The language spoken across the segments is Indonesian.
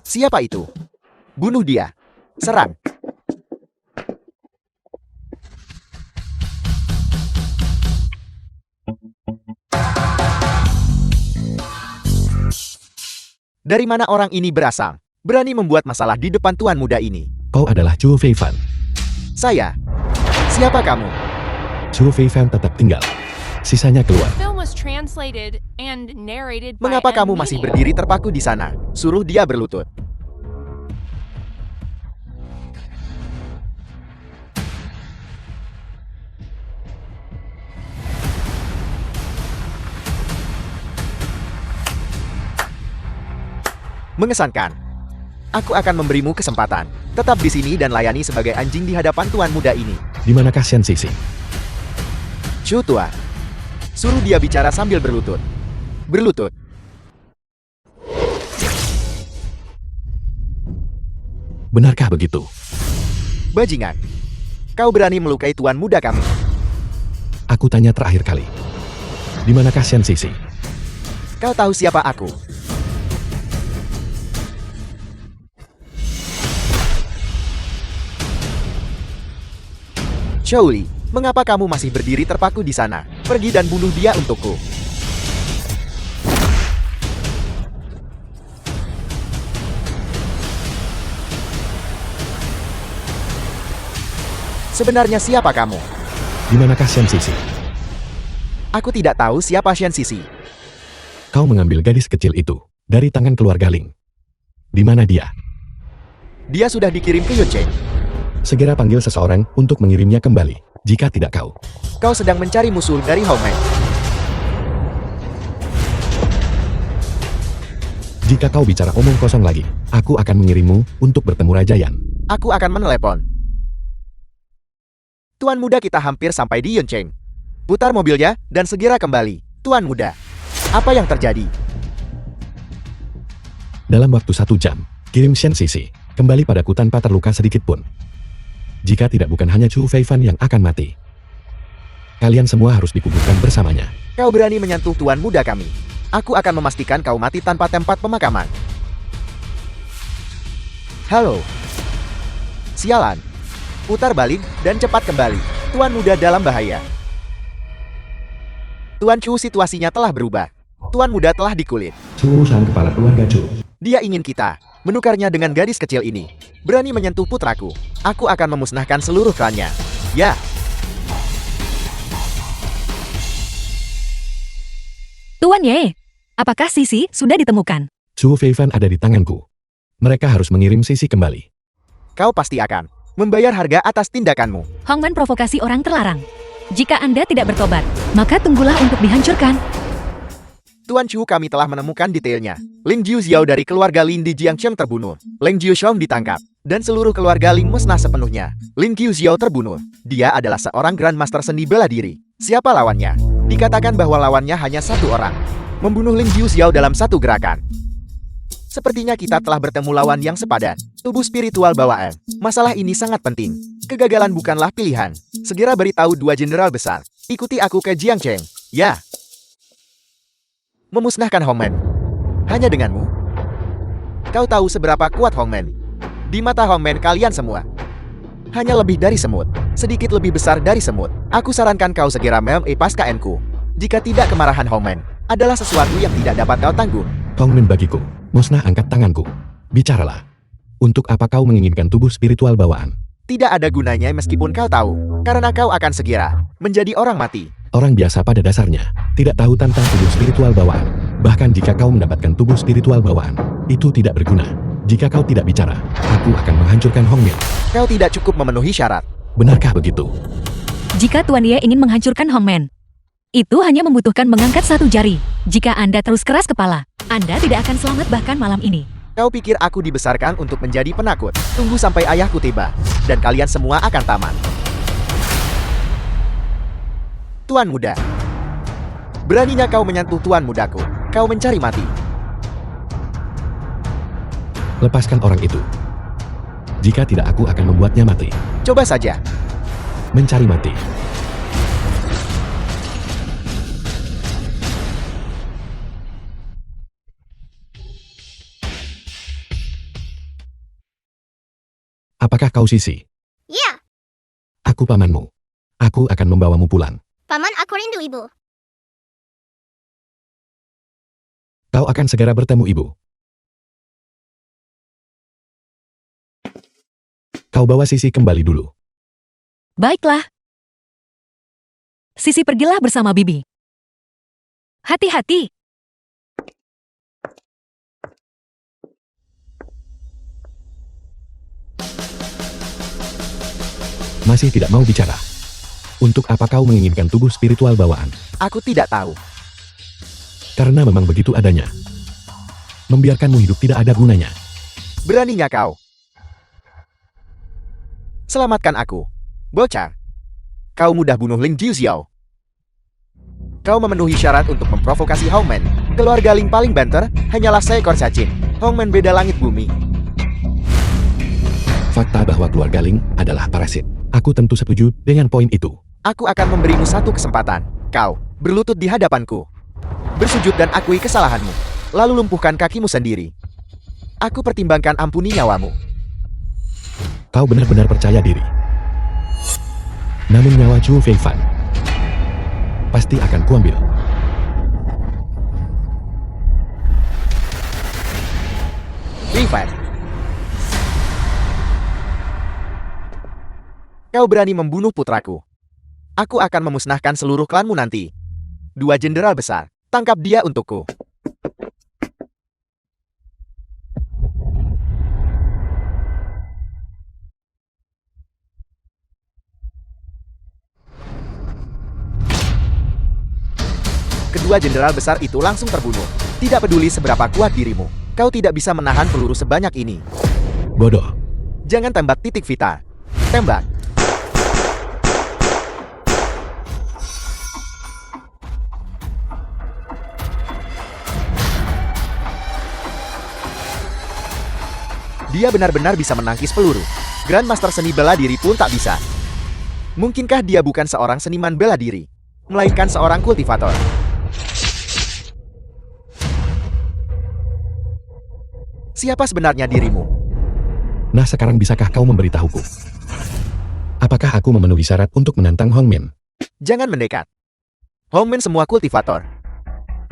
Siapa itu? Bunuh dia. Serang. Dari mana orang ini berasal? Berani membuat masalah di depan tuan muda ini. Kau adalah Zhou Feifan. Saya. Siapa kamu? Zhou Feifan tetap tinggal. Sisanya keluar. Film was translated and narrated by Mengapa kamu Ed masih Media. berdiri terpaku di sana? Suruh dia berlutut. Mengesankan. Aku akan memberimu kesempatan. Tetap di sini dan layani sebagai anjing di hadapan tuan muda ini. Di manakah Xian Sisi? Chu tua. Suruh dia bicara sambil berlutut. Berlutut. Benarkah begitu? Bajingan. Kau berani melukai tuan muda kami. Aku tanya terakhir kali. Di manakah Xian Sisi? Kau tahu siapa aku? Shouli, mengapa kamu masih berdiri terpaku di sana? Pergi dan bunuh dia untukku. Sebenarnya siapa kamu? Di manakah Xian Sisi? Aku tidak tahu siapa Xian Sisi. Kau mengambil gadis kecil itu dari tangan keluarga Ling. Di mana dia? Dia sudah dikirim ke Yuncheng. Segera panggil seseorang untuk mengirimnya kembali. Jika tidak kau. Kau sedang mencari musuh dari Hongmen. Jika kau bicara omong kosong lagi, aku akan mengirimmu untuk bertemu Raja Yan. Aku akan menelepon. Tuan muda, kita hampir sampai di Yuncheng. Putar mobilnya dan segera kembali. Tuan muda, apa yang terjadi? Dalam waktu 1 jam, kirim Xian Sisi kembali padaku tanpa terluka sedikit pun. Jika tidak, bukan hanya Zhou Feifan yang akan mati. Kalian semua harus dikuburkan bersamanya. Kau berani menyentuh tuan muda kami. Aku akan memastikan kau mati tanpa tempat pemakaman. Halo. Sialan. Putar balik dan cepat kembali. Tuan muda dalam bahaya. Tuan Chu, situasinya telah berubah. Tuan muda telah dikulit. Urusan kepala keluarga Zhou. Dia ingin kita menukarnya dengan gadis kecil ini. Berani menyentuh putraku. Aku akan memusnahkan seluruh klannya. Ya. Tuan Ye, apakah Sisi sudah ditemukan? Zhou Feifan ada di tanganku. Mereka harus mengirim Sisi kembali. Kau pasti akan membayar harga atas tindakanmu. Hongman provokasi orang terlarang. Jika Anda tidak bertobat, maka tunggulah untuk dihancurkan. Tuan Chu, kami telah menemukan detailnya. Ling Jiuxiao dari keluarga Lin di Jiangcheng terbunuh. Ling Jiuxiong ditangkap. Dan seluruh keluarga Ling musnah sepenuhnya. Ling Qiuxiao terbunuh. Dia adalah seorang Grandmaster seni bela diri. Siapa lawannya? Dikatakan bahwa lawannya hanya satu orang. Membunuh Ling Jiuxiao dalam satu gerakan. Sepertinya kita telah bertemu lawan yang sepadan. Tubuh spiritual bawaan. Masalah ini sangat penting. Kegagalan bukanlah pilihan. Segera beritahu 2 jenderal besar. Ikuti aku ke Jiangcheng. Ya. Memusnahkan Hongmen. Hanya denganmu. Kau tahu seberapa kuat Hongmen. Di mata Hongmen kalian semua. Hanya lebih dari semut. Sedikit lebih besar dari semut. Aku sarankan kau segera melepaskan ku. Jika tidak, kemarahan Hongmen adalah sesuatu yang tidak dapat kau tanggung. Hongmen bagiku. Musnah, angkat tanganku. Bicaralah. Untuk apa kau menginginkan tubuh spiritual bawaan? Tidak ada gunanya meskipun kau tahu. Karena kau akan segera menjadi orang mati. Orang biasa pada dasarnya tidak tahu tentang tubuh spiritual bawaan. Bahkan jika kau mendapatkan tubuh spiritual bawaan, itu tidak berguna. Jika kau tidak bicara, aku akan menghancurkan Hongmen. Kau tidak cukup memenuhi syarat. Benarkah begitu? Jika Tuan Ye ingin menghancurkan Hongmen, itu hanya membutuhkan mengangkat 1 jari. Jika Anda terus keras kepala, Anda tidak akan selamat bahkan malam ini. Kau pikir aku dibesarkan untuk menjadi penakut? Tunggu sampai ayahku tiba. Dan kalian semua akan tamat. Tuan muda. Beraninya kau menyentuh tuan mudaku. Kau mencari mati. Lepaskan orang itu. Jika tidak, aku akan membuatnya mati. Coba saja. Mencari mati. Apakah kau Sisi? Ya, Aku pamanmu. Aku akan membawamu pulang. paman aku rindu ibu. Kau akan segera bertemu ibu. Kau bawa Sisi kembali dulu. Baiklah. Sisi pergilah bersama Bibi. Hati-hati. Masih tidak mau bicara. Untuk apa kau menginginkan tubuh spiritual bawaan? Aku tidak tahu. Karena memang begitu adanya. Membiarkanmu hidup tidak ada gunanya. Beraninya kau. Selamatkan aku. Bocah. Kau mudah bunuh Ling Jiuxiao. Kau memenuhi syarat untuk memprovokasi Hongmen. Keluarga Ling paling banter hanyalah seekor cacing. Hongmen beda langit bumi. Fakta bahwa keluarga Ling adalah parasit. Aku tentu setuju dengan poin itu. Aku akan memberimu satu kesempatan. Kau berlutut di hadapanku. Bersujud dan akui kesalahanmu. Lalu lumpuhkan kakimu sendiri. Aku pertimbangkan ampuni nyawamu. Kau benar-benar percaya diri. Namun nyawa Chu Feifan pasti akan kuambil. Li Fan. Kau berani membunuh putraku. Aku akan memusnahkan seluruh klanmu nanti. 2 jenderal besar, tangkap dia untukku. Kedua jenderal besar itu langsung terbunuh. Tidak peduli seberapa kuat dirimu, kau tidak bisa menahan peluru sebanyak ini. Bodoh. Jangan tembak titik Vita. Tembak. Dia benar-benar bisa menangkis peluru. Grandmaster seni bela diri pun tak bisa. Mungkinkah dia bukan seorang seniman bela diri, melainkan seorang kultivator? Siapa sebenarnya dirimu? Nah sekarang bisakah kau memberitahuku? Apakah aku memenuhi syarat untuk menantang Hongmen? Jangan mendekat. Hongmen semua kultivator.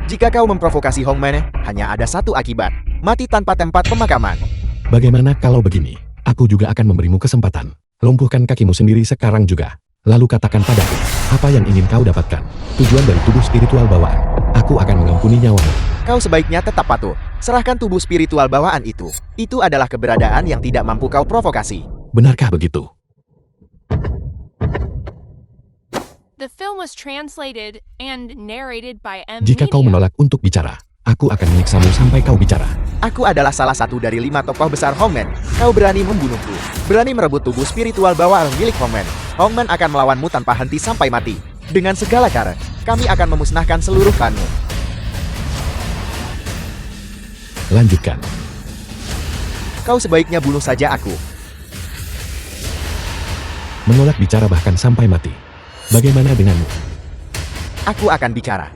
Jika kau memprovokasi Hongmen, hanya ada satu akibat. Mati tanpa tempat pemakaman. Bagaimana kalau begini? Aku juga akan memberimu kesempatan. Lumpuhkan kakimu sendiri sekarang juga. Lalu katakan padaku, apa yang ingin kau dapatkan? Tujuan dari tubuh spiritual bawaan. Aku akan mengampuni nyawamu. Kau sebaiknya tetap patuh. Serahkan tubuh spiritual bawaan itu. Itu adalah keberadaan yang tidak mampu kau provokasi. Benarkah begitu? The film was translated and narrated by M. Jika kau Media. menolak untuk bicara, aku akan menyiksamu sampai kau bicara. Aku adalah salah satu dari 5 tokoh besar Hongmen. Kau berani membunuhku. Berani merebut tubuh spiritual bawaan milik Hongmen. Hongmen akan melawanmu tanpa henti sampai mati. Dengan segala cara, kami akan memusnahkan seluruh klanmu. Lanjutkan. Kau sebaiknya bunuh saja aku. Menolak bicara bahkan sampai mati. Bagaimana denganmu? Aku akan bicara.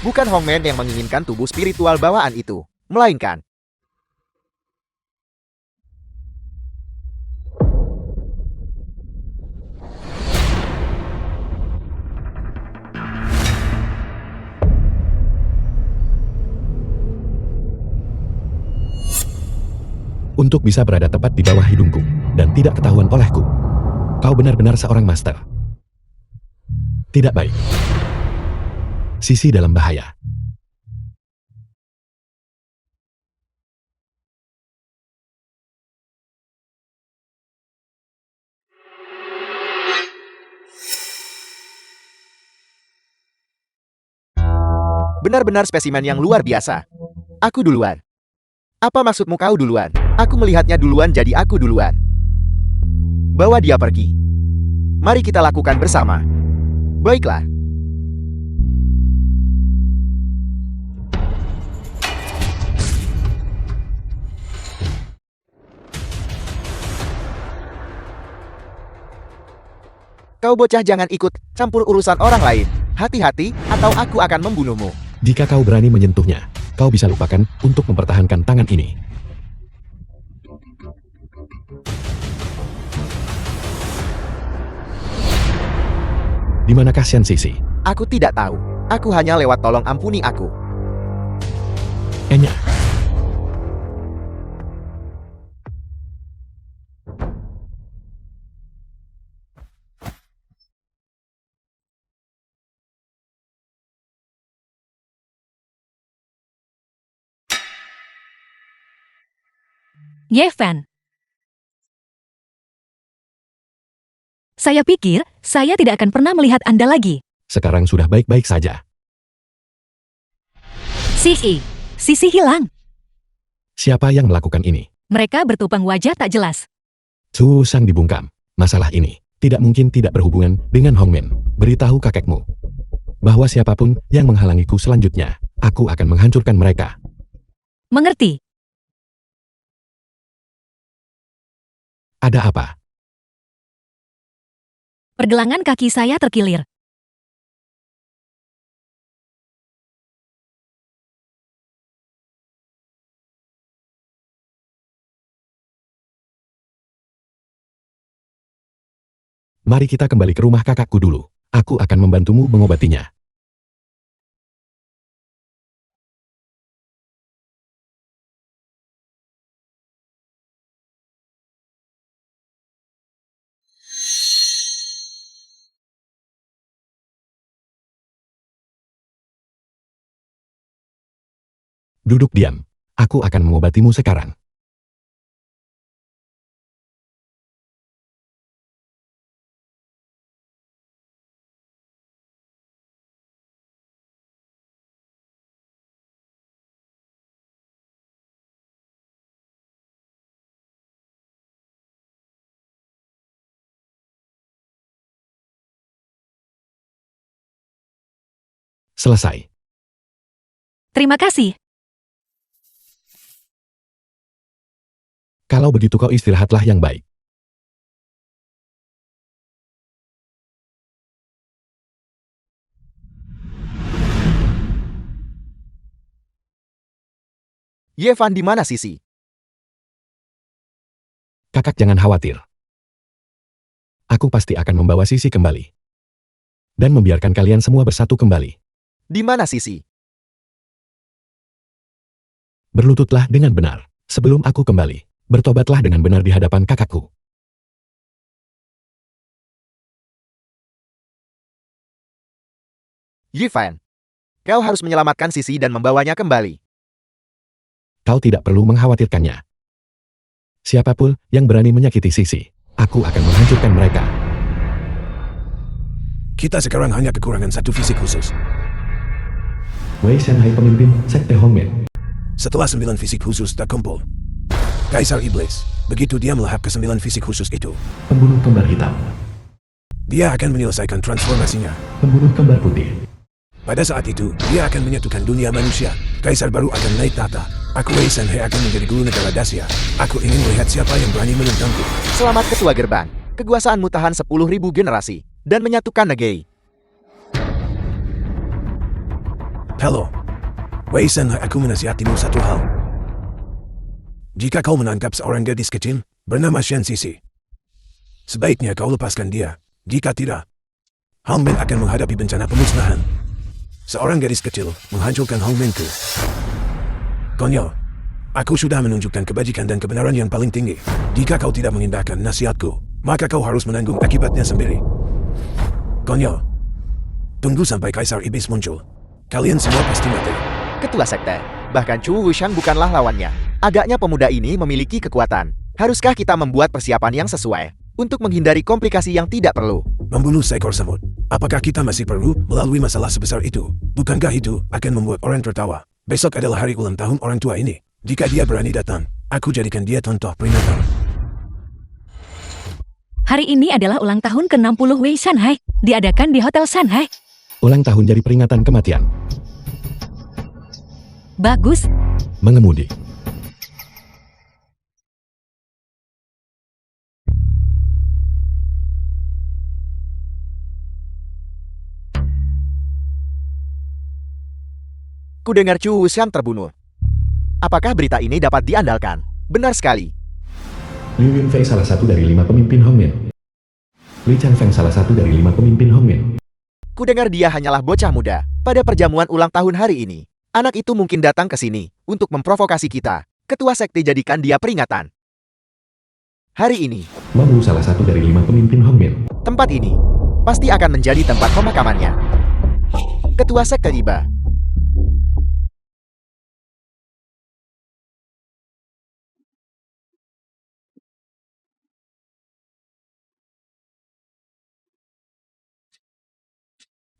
Bukan Hongmen yang menginginkan tubuh spiritual bawaan itu, melainkan untuk bisa berada tepat di bawah hidungku dan tidak ketahuan olehku. Kau benar-benar seorang master. Tidak baik. Sisi dalam bahaya. benar-benar spesimen yang luar biasa. Aku duluan. Apa maksudmu kau duluan? Aku melihatnya duluan jadi aku duluan. Bawa dia pergi. Mari kita lakukan bersama. Baiklah. Kau bocah jangan ikut campur urusan orang lain. Hati-hati atau aku akan membunuhmu. Jika kau berani menyentuhnya, kau bisa lupakan untuk mempertahankan tangan ini. Di manakah Shen Sisi? Aku tidak tahu. Aku hanya lewat tolong ampuni aku. Enya. Ye Fan. Saya pikir, saya tidak akan pernah melihat Anda lagi. Sekarang sudah baik-baik saja. Sisi hilang. Siapa yang melakukan ini? Mereka bertopeng wajah tak jelas. Su Sang dibungkam. Masalah ini tidak mungkin tidak berhubungan dengan Hongmen. Beritahu kakekmu bahwa siapapun yang menghalangiku selanjutnya, aku akan menghancurkan mereka. Mengerti? Ada apa? Pergelangan kaki saya terkilir. Mari kita kembali ke rumah kakakku dulu. Aku akan membantumu mengobatinya. Duduk diam. Aku akan mengobatimu sekarang. Selesai. Terima kasih. Kalau begitu kau istirahatlah yang baik. Ye Fan, di mana Sisi? Kakak jangan khawatir. Aku pasti akan membawa Sisi kembali. Dan membiarkan kalian semua bersatu kembali. Di mana Sisi? Berlututlah dengan benar. Sebelum aku kembali, bertobatlah dengan benar di hadapan kakakku. Ye Fan, kau harus menyelamatkan Sisi dan membawanya kembali. Kau tidak perlu mengkhawatirkannya. Siapapun yang berani menyakiti Sisi, aku akan menghancurkan mereka. Kita sekarang hanya kekurangan satu fisik khusus. Wei Shanghai pemimpin Sekte Hongmen. Setelah 9 fisik khusus terkumpul, Kaisar Iblis, begitu dia melahap ke-9 fisik khusus itu, Pembunuh kembar hitam. dia akan menyelesaikan transformasinya. Pembunuh kembar putih. Pada saat itu, dia akan menyatukan dunia manusia. Kaisar baru akan naik tahta. Aku Wei Shanhai akan menjadi guru negara Dacia. Aku ingin melihat siapa yang berani menentangku. Selamat ketua gerbang. Kekuasaanmu tahan 10.000 generasi dan menyatukan negeri. Halo. Wei Shanhai, aku menasihatimu satu hal. Jika kau menangkap seorang gadis kecil, bernama Shen Sisi, sebaiknya kau lepaskan dia. Jika tidak, Hongmen akan menghadapi bencana pemusnahan. Seorang gadis kecil menghancurkan Hongmenku. Konyol. Aku sudah menunjukkan kebajikan dan kebenaran yang paling tinggi. Jika kau tidak mengindahkan nasihatku, maka kau harus menanggung akibatnya sendiri. Konyol. Tunggu sampai Kaisar Iblis muncul. Kalian semua pasti mati. Ketua sekte, bahkan Chu Wushang bukanlah lawannya. Agaknya pemuda ini memiliki kekuatan. Haruskah kita membuat persiapan yang sesuai untuk menghindari komplikasi yang tidak perlu? Membunuh seekor semut. Apakah kita masih perlu melalui masalah sebesar itu? Bukankah itu akan membuat orang tertawa? Besok adalah hari ulang tahun orang tua ini. Jika dia berani datang, aku jadikan dia contoh peringatan. Hari ini adalah ulang tahun ke-60 Wei Shanhai, diadakan di Hotel Shanhai. Ulang tahun jadi peringatan kematian. Bagus, Mengemudi. Kudengar Chu Wushang terbunuh. Apakah berita ini dapat diandalkan? Benar sekali. Liu Yunfei salah satu dari 5 pemimpin Hongmen. Li Chanfeng salah satu dari 5 pemimpin Hongmen. Kudengar dia hanyalah bocah muda. Pada perjamuan ulang tahun hari ini, anak itu mungkin datang ke sini untuk memprovokasi kita. Ketua sekte jadikan dia peringatan. Hari ini, Mamu salah satu dari 5 pemimpin Hongmen. tempat ini pasti akan menjadi tempat pemakamannya. Ketua sekte tiba.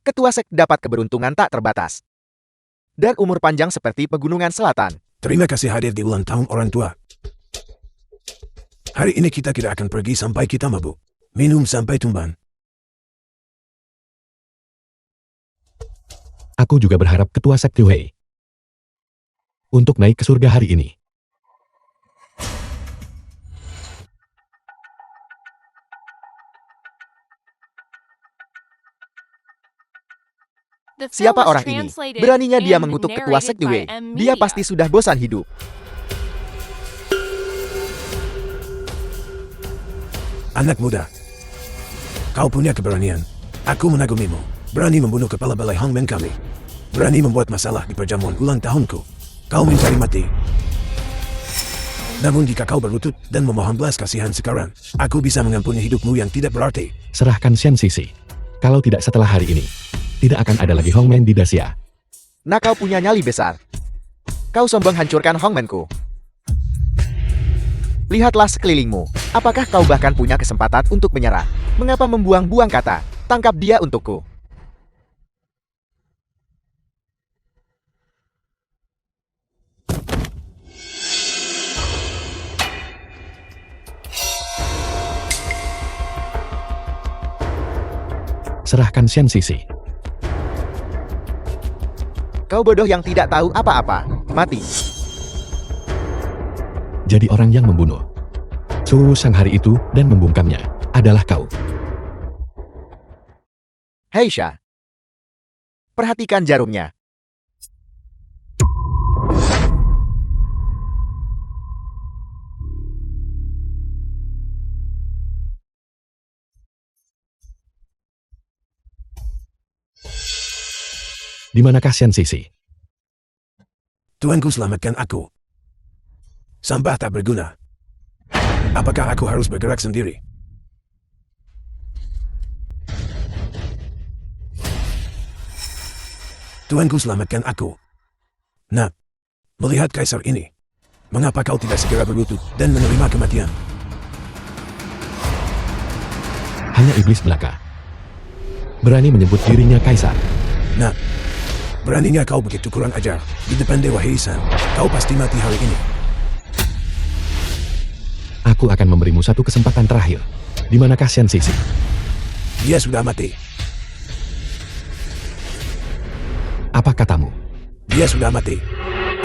Ketua sekte dapat keberuntungan tak terbatas. Dan umur panjang seperti pegunungan selatan. Terima kasih hadir di ulang tahun orang tua. Hari ini kita tidak akan pergi sampai kita mabuk. Minum sampai tumban. Aku juga berharap Ketua Sekte Wei untuk naik ke surga hari ini. The film Siapa was orang ini? translated Beraninya dia and mengutuk Ketua narrated Sekte by Wei. M. Dia Media. pasti sudah bosan hidup. Anak muda. Kau punya keberanian. Aku mengagumimu. Berani membunuh kepala balai Hongmen kami. Berani membuat masalah di perjamuan ulang tahunku. Kau mencari mati. Namun jika kau berlutut dan memohon belas kasihan sekarang, aku bisa mengampuni hidupmu yang tidak berarti. Serahkan Xian Sisi. Kalau tidak setelah hari ini, tidak akan ada lagi Hongmen di Dacia. Nah, kau punya nyali besar. Kau sombong hancurkan Hongmenku. Lihatlah sekelilingmu. Apakah kau bahkan punya kesempatan untuk menyerah? Mengapa membuang-buang kata? Tangkap dia untukku. Serahkan Xian Sisi. Kau bodoh yang tidak tahu apa-apa. Mati. Jadi orang yang membunuh Su Sang hari itu dan membungkamnya adalah kau. Hei Sha. Perhatikan jarumnya. Di manakah Xian Sisi? Tuanku selamatkan aku. Sampah tak berguna. Apakah aku harus bergerak sendiri? Tuanku selamatkan aku. Nah, melihat kaisar ini, mengapa kau tidak segera berlutut dan menerima kematian? Hanya iblis belaka berani menyebut dirinya kaisar. Nah, beraninya kau begitu kurang ajar di depan Dewa Heisan. Kau pasti mati hari ini. Aku akan memberimu satu kesempatan terakhir. Di manakah Xian Sisi? Dia sudah mati. Apa katamu? Dia sudah mati.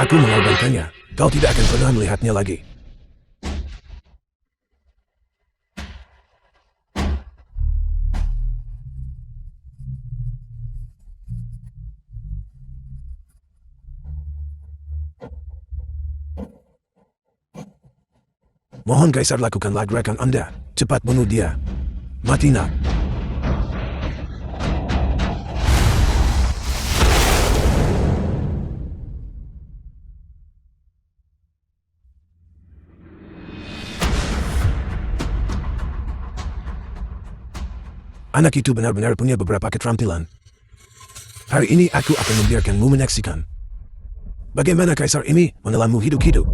Aku mengorbankannya. Kau tidak akan pernah melihatnya lagi. Mohon Kaisar lakukanlah gerakan Anda. Cepat bunuh dia. Mati nak. Anak itu benar-benar punya beberapa keterampilan. Hari ini aku akan membiarkanmu menyaksikan bagaimana Kaisar ini menelanmu hidup-hidup.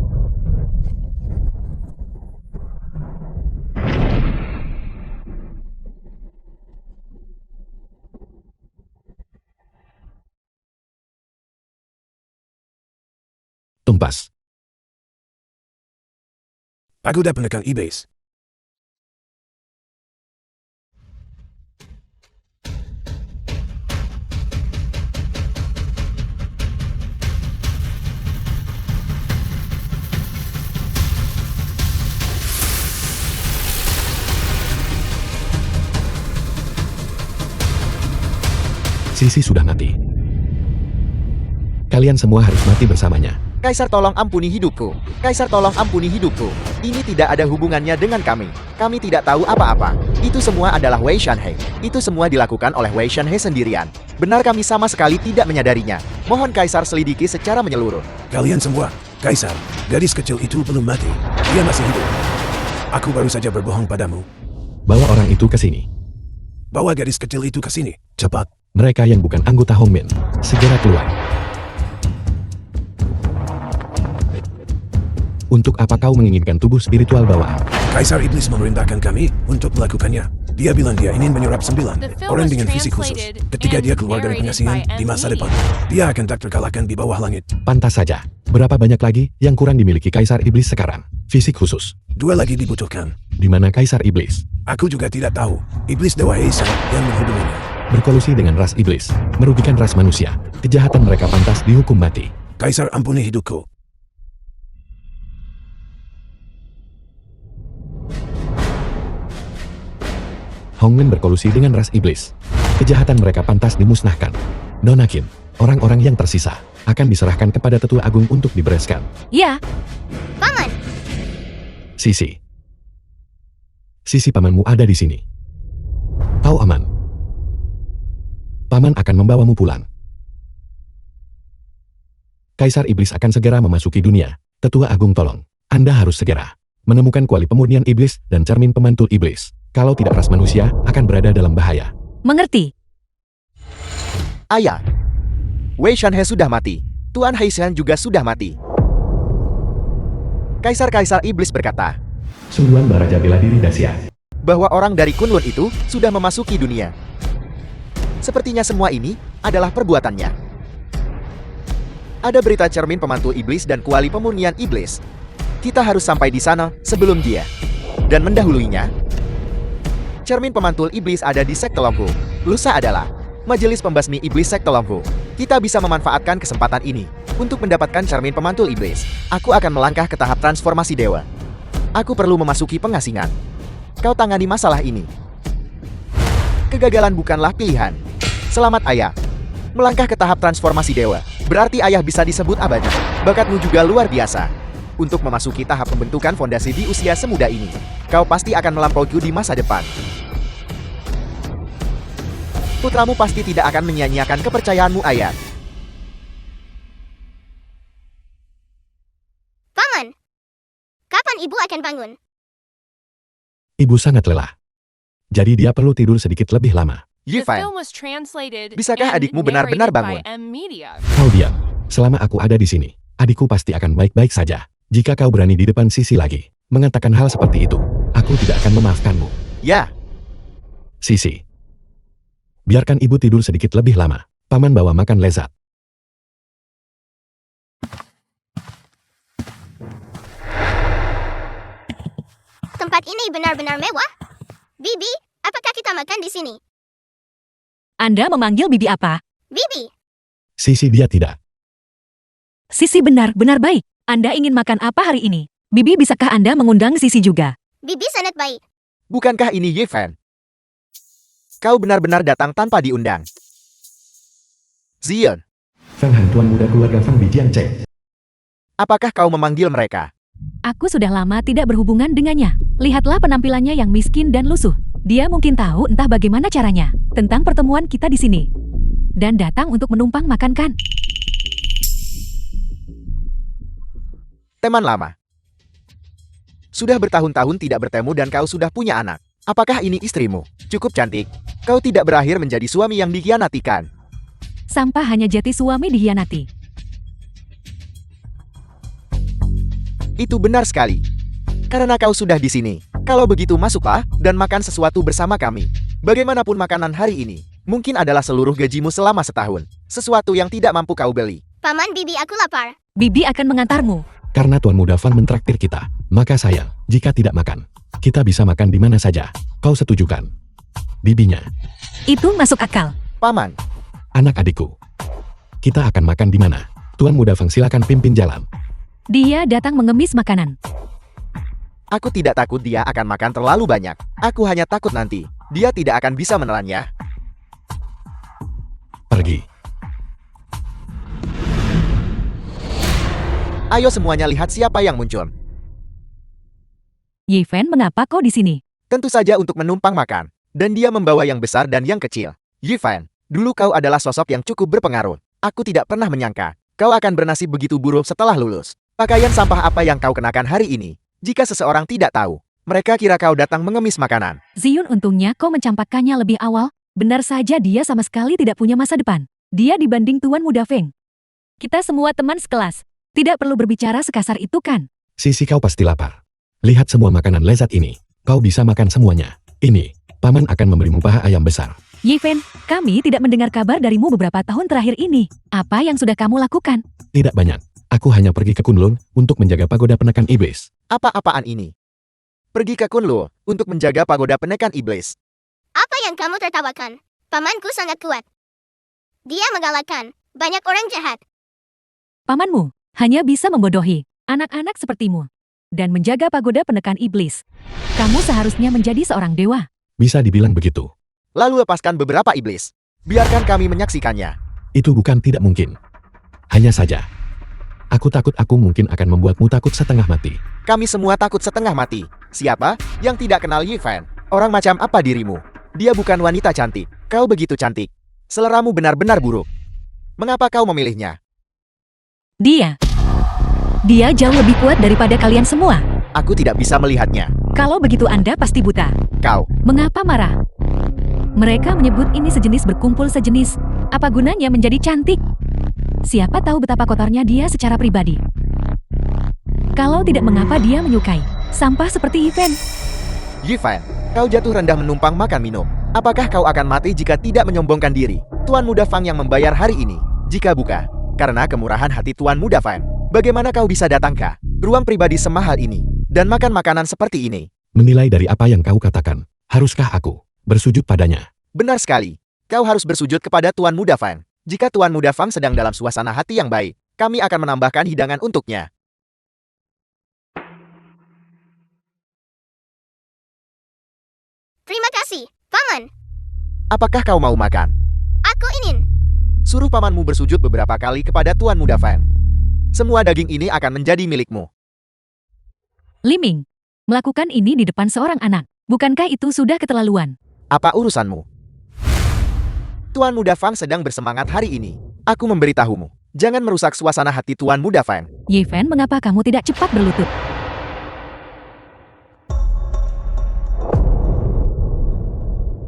Tumpas. Aku dapat menekan E-base. Sisi sudah mati. Kalian semua harus mati bersamanya. Kaisar tolong ampuni hidupku. Kaisar tolong ampuni hidupku. Ini tidak ada hubungannya dengan kami. Kami tidak tahu apa-apa. Itu semua adalah Wei Shanhei. Itu semua dilakukan oleh Wei Shanhei sendirian. Benar kami sama sekali tidak menyadarinya. Mohon Kaisar selidiki secara menyeluruh. Kalian semua, Kaisar, gadis kecil itu belum mati. Dia masih hidup. Aku baru saja berbohong padamu. Bawa orang itu ke sini. Bawa gadis kecil itu ke sini. Cepat. Mereka yang bukan anggota Hongmen, segera keluar. Untuk apa kau menginginkan tubuh spiritual bawaan? Kaisar Iblis memerintahkan kami untuk melakukannya. Dia bilang dia ingin menyerap 9 The film orang was dengan fisik khusus. translated Ketika dia and keluar dari narrated pengasingan by di masa M. depan, dia akan tak terkalahkan di bawah langit. Pantas saja. Berapa banyak lagi yang kurang dimiliki Kaisar Iblis sekarang? Fisik khusus. 2 lagi dibutuhkan. Di mana Kaisar Iblis? Aku juga tidak tahu. Iblis Dewa Esa yang menghubunginya. Berkolusi dengan ras iblis, merugikan ras manusia. Kejahatan mereka pantas dihukum mati. Kaisar ampuni hidupku. Hongmen berkolusi dengan ras iblis. Kejahatan mereka pantas dimusnahkan. Donakin, orang-orang yang tersisa, akan diserahkan kepada Tetua Agung untuk dibereskan. Ya, Paman, Sisi. Sisi pamanmu ada di sini. Kau aman. Paman akan membawamu pulang. Kaisar Iblis akan segera memasuki dunia. Tetua Agung tolong. Anda harus segera menemukan kuali pemurnian iblis dan cermin pemantul iblis. Kalau tidak ras manusia akan berada dalam bahaya. mengerti. Ayah, Wei Shanhei sudah mati. Tuan Heishan juga sudah mati. Kaisar-kaisar iblis berkata Sungguhan baraja bela diri dahsyat. bahwa orang dari Kunlun itu sudah memasuki dunia. Sepertinya semua ini adalah perbuatannya. Ada berita cermin pemantul iblis dan kuali pemurnian iblis. Kita harus sampai di sana sebelum dia. Dan mendahuluinya, cermin pemantul iblis ada di sekte Longhu. Lusa adalah majelis pembasmi iblis sekte Longhu. Kita bisa memanfaatkan kesempatan ini untuk mendapatkan cermin pemantul iblis. Aku akan melangkah ke tahap transformasi dewa. Aku perlu memasuki pengasingan. Kau tangani masalah ini. Kegagalan bukanlah pilihan. Selamat ayah. Melangkah ke tahap transformasi dewa, berarti ayah bisa disebut abadi. Bakatmu juga luar biasa. Untuk memasuki tahap pembentukan fondasi di usia semuda ini, kau pasti akan melampauiku di masa depan. Putramu pasti tidak akan menyia-nyiakan kepercayaanmu, ayah. Paman. Kapan ibu akan bangun? Ibu sangat lelah. Jadi dia perlu tidur sedikit lebih lama. The Yifan, film was translated Bisakah and adikmu benar-benar narrated by bangun? M. Media. Kau diam. Selama aku ada di sini, adikku pasti akan baik-baik saja. Jika kau berani di depan Sisi lagi, mengatakan hal seperti itu, aku tidak akan memaafkanmu. Ya, Sisi. Biarkan ibu tidur sedikit lebih lama. Paman bawa makan lezat. Tempat ini benar-benar mewah. Bibi, apakah kita makan di sini? Anda memanggil Bibi apa? Bibi, Sisi dia tidak. Sisi benar-benar baik. Anda ingin makan apa hari ini? Bibi, bisakah Anda mengundang Sisi juga? Bibi sangat baik. bukankah ini Yifan? Kau benar-benar datang tanpa diundang. Zion, Fang Han tuan muda keluarga Fang Bijiang Ceng. apakah kau memanggil mereka? Aku sudah lama tidak berhubungan dengannya. Lihatlah penampilannya yang miskin dan lusuh. Dia mungkin tahu entah bagaimana caranya tentang pertemuan kita di sini. Dan datang untuk menumpang makan kan? Teman lama. Sudah bertahun-tahun tidak bertemu dan kau sudah punya anak. Apakah ini istrimu? Cukup cantik. Kau tidak berakhir menjadi suami yang dikhianatikan. Sampah hanya jati suami dihianati. Itu benar sekali. Karena kau sudah di sini. Kalau begitu masuklah dan makan sesuatu bersama kami. Bagaimanapun makanan hari ini, mungkin adalah seluruh gajimu selama setahun. Sesuatu yang tidak mampu kau beli. Paman, Bibi, aku lapar. Bibi akan mengantarmu. Karena tuan muda Fang mentraktir kita, maka sayang, jika tidak makan, kita bisa makan di mana saja. Kau setuju kan? Bibinya, Itu masuk akal. Paman, anak adikku. Kita akan makan di mana? Tuan muda Fang silakan pimpin jalan. Dia datang mengemis makanan. aku tidak takut dia akan makan terlalu banyak. Aku hanya takut nanti dia tidak akan bisa menelannya. Pergi. Ayo semuanya lihat siapa yang muncul. Yifan, mengapa kau di sini? Tentu saja untuk menumpang makan. Dan dia membawa yang besar dan yang kecil. Yifan, dulu kau adalah sosok yang cukup berpengaruh. Aku tidak pernah menyangka kau akan bernasib begitu buruk setelah lulus. Pakaian sampah apa yang kau kenakan hari ini? Jika seseorang tidak tahu, mereka kira kau datang mengemis makanan. Ziyun, untungnya kau mencampakkannya lebih awal. Benar saja dia sama sekali tidak punya masa depan. Dia dibanding Tuan Muda Feng. Kita semua teman sekelas. Tidak perlu berbicara sekasar itu kan? Sisi, kau pasti lapar. Lihat semua makanan lezat ini. Kau bisa makan semuanya. Ini, paman akan memberimu paha ayam besar. Yifan, kami tidak mendengar kabar darimu beberapa tahun terakhir ini. Apa yang sudah kamu lakukan? Tidak banyak. Aku hanya pergi ke Kunlun untuk menjaga pagoda penekan iblis. Apa-apaan ini? Pergi ke Kunlun untuk menjaga pagoda penekan iblis. Apa yang kamu tertawakan? Pamanku sangat kuat. Dia menggalakkan banyak orang jahat. Pamanmu hanya bisa membodohi anak-anak sepertimu dan menjaga pagoda penekan iblis. Kamu seharusnya menjadi seorang dewa. Bisa dibilang begitu. Lalu lepaskan beberapa iblis. Biarkan kami menyaksikannya. Itu bukan tidak mungkin. Hanya saja, aku takut aku mungkin akan membuatmu takut setengah mati. Kami semua takut setengah mati. Siapa yang tidak kenal Yifan? Orang macam apa dirimu? Dia bukan wanita cantik. Kau begitu cantik. Seleramu benar-benar buruk. Mengapa kau memilihnya? Dia jauh lebih kuat daripada kalian semua. Aku tidak bisa melihatnya. Kalau begitu Anda pasti buta. Kau, Mengapa marah? Mereka menyebut ini sejenis berkumpul sejenis. Apa gunanya menjadi cantik? Siapa tahu betapa kotornya dia secara pribadi. Kalau tidak, mengapa dia menyukai sampah seperti Yifan? Yifan, kau jatuh rendah menumpang makan minum. Apakah kau akan mati jika tidak menyombongkan diri? Tuan Muda Fang yang membayar hari ini. Jika bukan karena kemurahan hati Tuan Muda Fang, bagaimana kau bisa datang ke ruang pribadi semahal ini dan makan makanan seperti ini? Menilai dari apa yang kau katakan, haruskah aku bersujud padanya? Benar sekali. Kau harus bersujud kepada Tuan Muda Fang. Jika Tuan Muda Fang sedang dalam suasana hati yang baik, kami akan menambahkan hidangan untuknya. Terima kasih, Paman. Apakah kau mau makan? Aku ingin. Suruh pamanmu bersujud beberapa kali kepada Tuan Muda Fang. Semua daging ini akan menjadi milikmu. Liming, melakukan ini di depan seorang anak. Bukankah itu sudah keterlaluan? Apa urusanmu? Tuan Muda Fang sedang bersemangat hari ini. Aku memberitahumu, jangan merusak suasana hati Tuan Muda Fang. Yifan, mengapa kamu tidak cepat berlutut?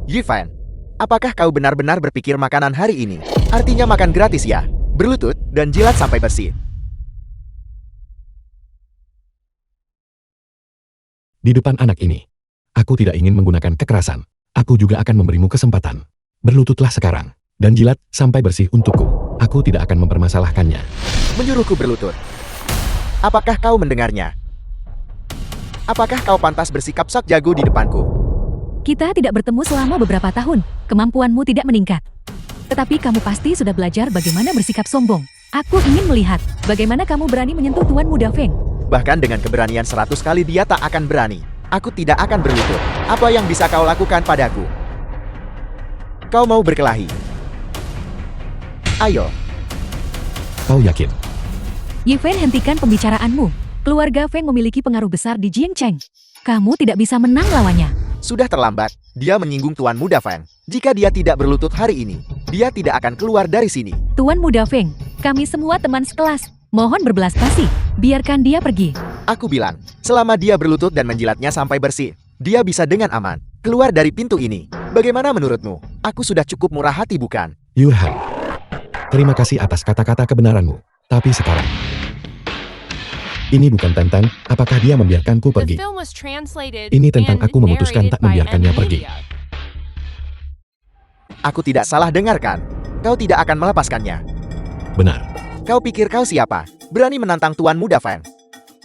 Yifan, apakah kau benar-benar berpikir makanan hari ini artinya makan gratis ya? Berlutut dan jilat sampai bersih. Di depan anak ini, aku tidak ingin menggunakan kekerasan. Aku juga akan memberimu kesempatan. Berlututlah sekarang, dan jilat sampai bersih untukku. Aku tidak akan mempermasalahkannya. Menyuruhku berlutut. Apakah kau mendengarnya? Apakah kau pantas bersikap sok jago di depanku? Kita tidak bertemu selama beberapa tahun. Kemampuanmu tidak meningkat. Tetapi kamu pasti sudah belajar bagaimana bersikap sombong. Aku ingin melihat bagaimana kamu berani menyentuh Tuan Muda Feng. Bahkan dengan keberanian 100 kali dia tak akan berani. Aku tidak akan berlutut. Apa yang bisa kau lakukan padaku? Kau mau berkelahi? Ayo. Kau yakin? Yifan, hentikan pembicaraanmu. Keluarga Feng memiliki pengaruh besar di Jiangcheng. Kamu tidak bisa menang lawannya. Sudah terlambat. Dia menyinggung Tuan Muda Feng. Jika dia tidak berlutut hari ini, dia tidak akan keluar dari sini. Tuan Muda Feng, kami semua teman sekelas. Mohon berbelas kasih. Biarkan dia pergi. Aku bilang, selama dia berlutut dan menjilatnya sampai bersih, dia bisa dengan aman keluar dari pintu ini. Bagaimana menurutmu? Aku sudah cukup murah hati, bukan? Yurhan, terima kasih atas kata-kata kebenaranmu. Tapi sekarang, ini bukan tentang apakah dia membiarkanku The pergi. film was translated Ini tentang and aku memutuskan narrated tak by membiarkannya pergi. Media. Aku tidak salah dengarkan. Kau tidak akan melepaskannya. Benar. Kau pikir kau siapa? Berani menantang Tuan Muda Feng?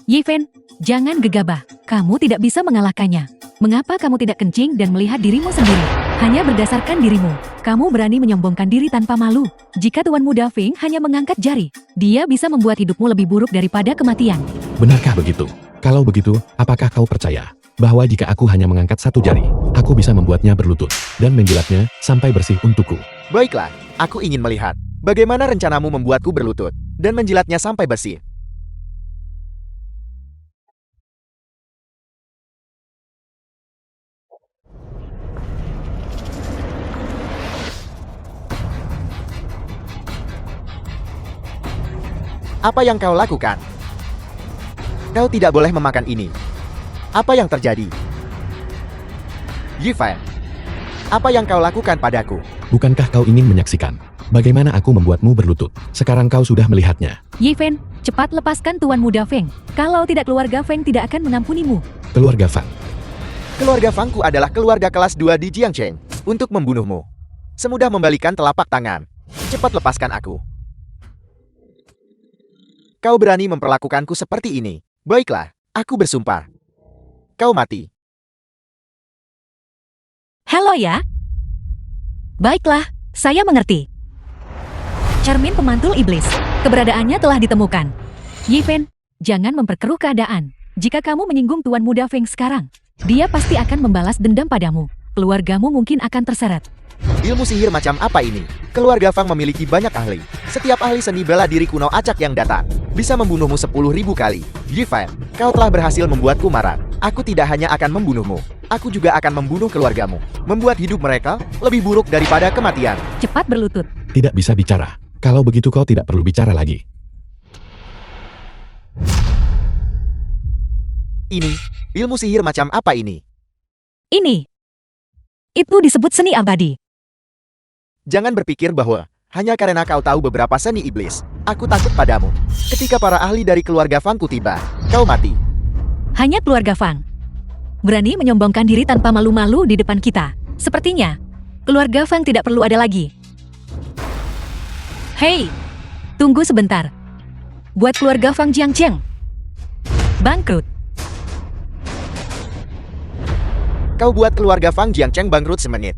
Yifan, jangan gegabah. Kamu tidak bisa mengalahkannya. Mengapa kamu tidak kencing dan melihat dirimu sendiri? Hanya berdasarkan dirimu, kamu berani menyombongkan diri tanpa malu. Jika Tuan Muda Feng hanya mengangkat jari, dia bisa membuat hidupmu lebih buruk daripada kematian. Benarkah begitu? Kalau begitu, apakah kau percaya bahwa jika aku hanya mengangkat satu jari, aku bisa membuatnya berlutut dan menjilatnya sampai bersih untukku? Baiklah, aku ingin melihat bagaimana rencanamu membuatku berlutut dan menjilatnya sampai bersih. Apa yang kau lakukan? Kau tidak boleh memakan ini. Apa yang terjadi? Yifan, apa yang kau lakukan padaku? Bukankah kau ingin menyaksikan bagaimana aku membuatmu berlutut? Sekarang kau sudah melihatnya. Yi Fen, cepat lepaskan Tuan Muda Feng. Kalau tidak keluarga Feng tidak akan mengampunimu. Keluarga Fang. Keluarga Fangku adalah keluarga kelas 2 di Jiangcheng. Untuk membunuhmu, semudah membalikan telapak tangan. Cepat lepaskan aku. Kau berani memperlakukanku seperti ini. Baiklah, aku bersumpah. Kau mati. Halo ya. Baiklah, saya mengerti. Cermin pemantul iblis. Keberadaannya telah ditemukan. Yi Fen, jangan memperkeruh keadaan. Jika kamu menyinggung Tuan Muda Feng sekarang, dia pasti akan membalas dendam padamu. Keluargamu mungkin akan terseret. Ilmu sihir macam apa ini? Keluarga Fang memiliki banyak ahli. Setiap ahli seni bela diri kuno acak yang datang bisa membunuhmu 10.000 kali. Yifan, kau telah berhasil membuatku marah. Aku tidak hanya akan membunuhmu, aku juga akan membunuh keluargamu. Membuat hidup mereka lebih buruk daripada kematian. Cepat berlutut. Tidak bisa bicara. Kalau begitu kau tidak perlu bicara lagi. Ini, ilmu sihir macam apa ini? Ini. Itu disebut seni abadi. Jangan berpikir bahwa hanya karena kau tahu beberapa seni iblis, aku takut padamu. Ketika para ahli dari keluarga Fangku tiba, kau mati. Hanya keluarga Fang berani menyombongkan diri tanpa malu-malu di depan kita. Sepertinya, keluarga Fang tidak perlu ada lagi. Hei, tunggu sebentar. Buat keluarga Fang Jiangcheng bangkrut. Kau buat keluarga Fang Jiangcheng bangkrut semenit.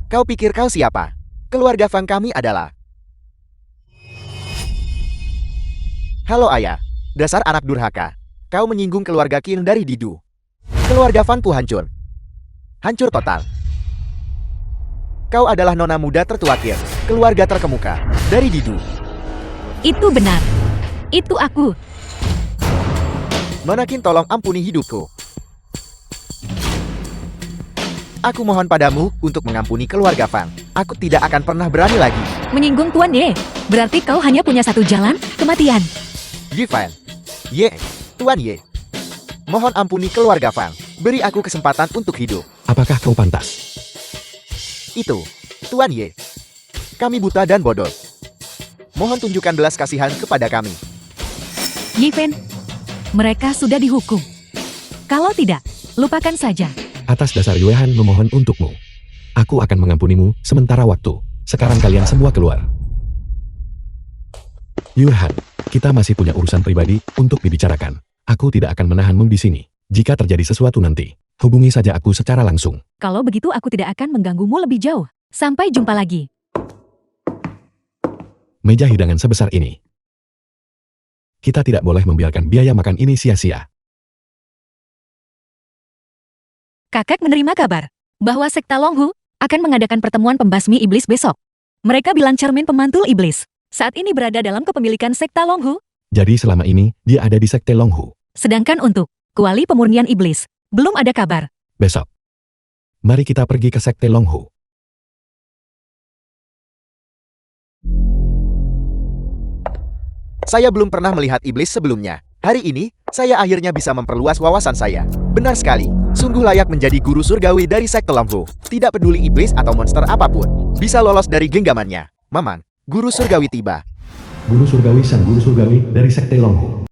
Kau pikir kau siapa? Keluarga Fang kami adalah... Halo ayah, dasar anak durhaka. Kau menyinggung keluarga Qin dari Didu. Keluarga Fangku hancur. Hancur total. Kau adalah nona muda tertua Qin, keluarga terkemuka dari Didu. Itu benar. Itu aku. Nona Qin, tolong ampuni hidupku. Aku mohon padamu untuk mengampuni keluarga Fang. Aku tidak akan pernah berani lagi. Menyinggung Tuan Ye, berarti kau hanya punya satu jalan, kematian. Yifan, Ye, Tuan Ye. Mohon ampuni keluarga Fang. Beri aku kesempatan untuk hidup. Apakah kau pantas? Itu, Tuan Ye. Kami buta dan bodoh. Mohon tunjukkan belas kasihan kepada kami. Yi Fen, mereka sudah dihukum. Kalau tidak, lupakan saja. Atas dasar Yuehan memohon untukmu. Aku akan mengampunimu sementara waktu. Sekarang kalian semua keluar. Yuehan, kita masih punya urusan pribadi untuk dibicarakan. Aku tidak akan menahanmu di sini. Jika terjadi sesuatu nanti, hubungi saja aku secara langsung. Kalau begitu aku tidak akan mengganggumu lebih jauh. Sampai jumpa lagi. Meja hidangan sebesar ini. Kita tidak boleh membiarkan biaya makan ini sia-sia. Kakak menerima kabar bahwa sekta Longhu akan mengadakan pertemuan pembasmi iblis besok. Mereka bilang cermin pemantul iblis saat ini berada dalam kepemilikan sekta Longhu, Jadi selama ini, dia ada di Sekte Longhu. sedangkan untuk kuali pemurnian iblis, belum ada kabar. Besok. Mari kita pergi ke Sekte Longhu. Saya belum pernah melihat iblis sebelumnya. Hari ini, saya akhirnya bisa memperluas wawasan saya. Benar sekali. Sungguh layak menjadi guru surgawi dari Sekte Longhu. Tidak peduli iblis atau monster apapun, bisa lolos dari genggamannya. Maman, guru surgawi tiba. Guru surgawi sang guru surgawi dari Sekte Longhu.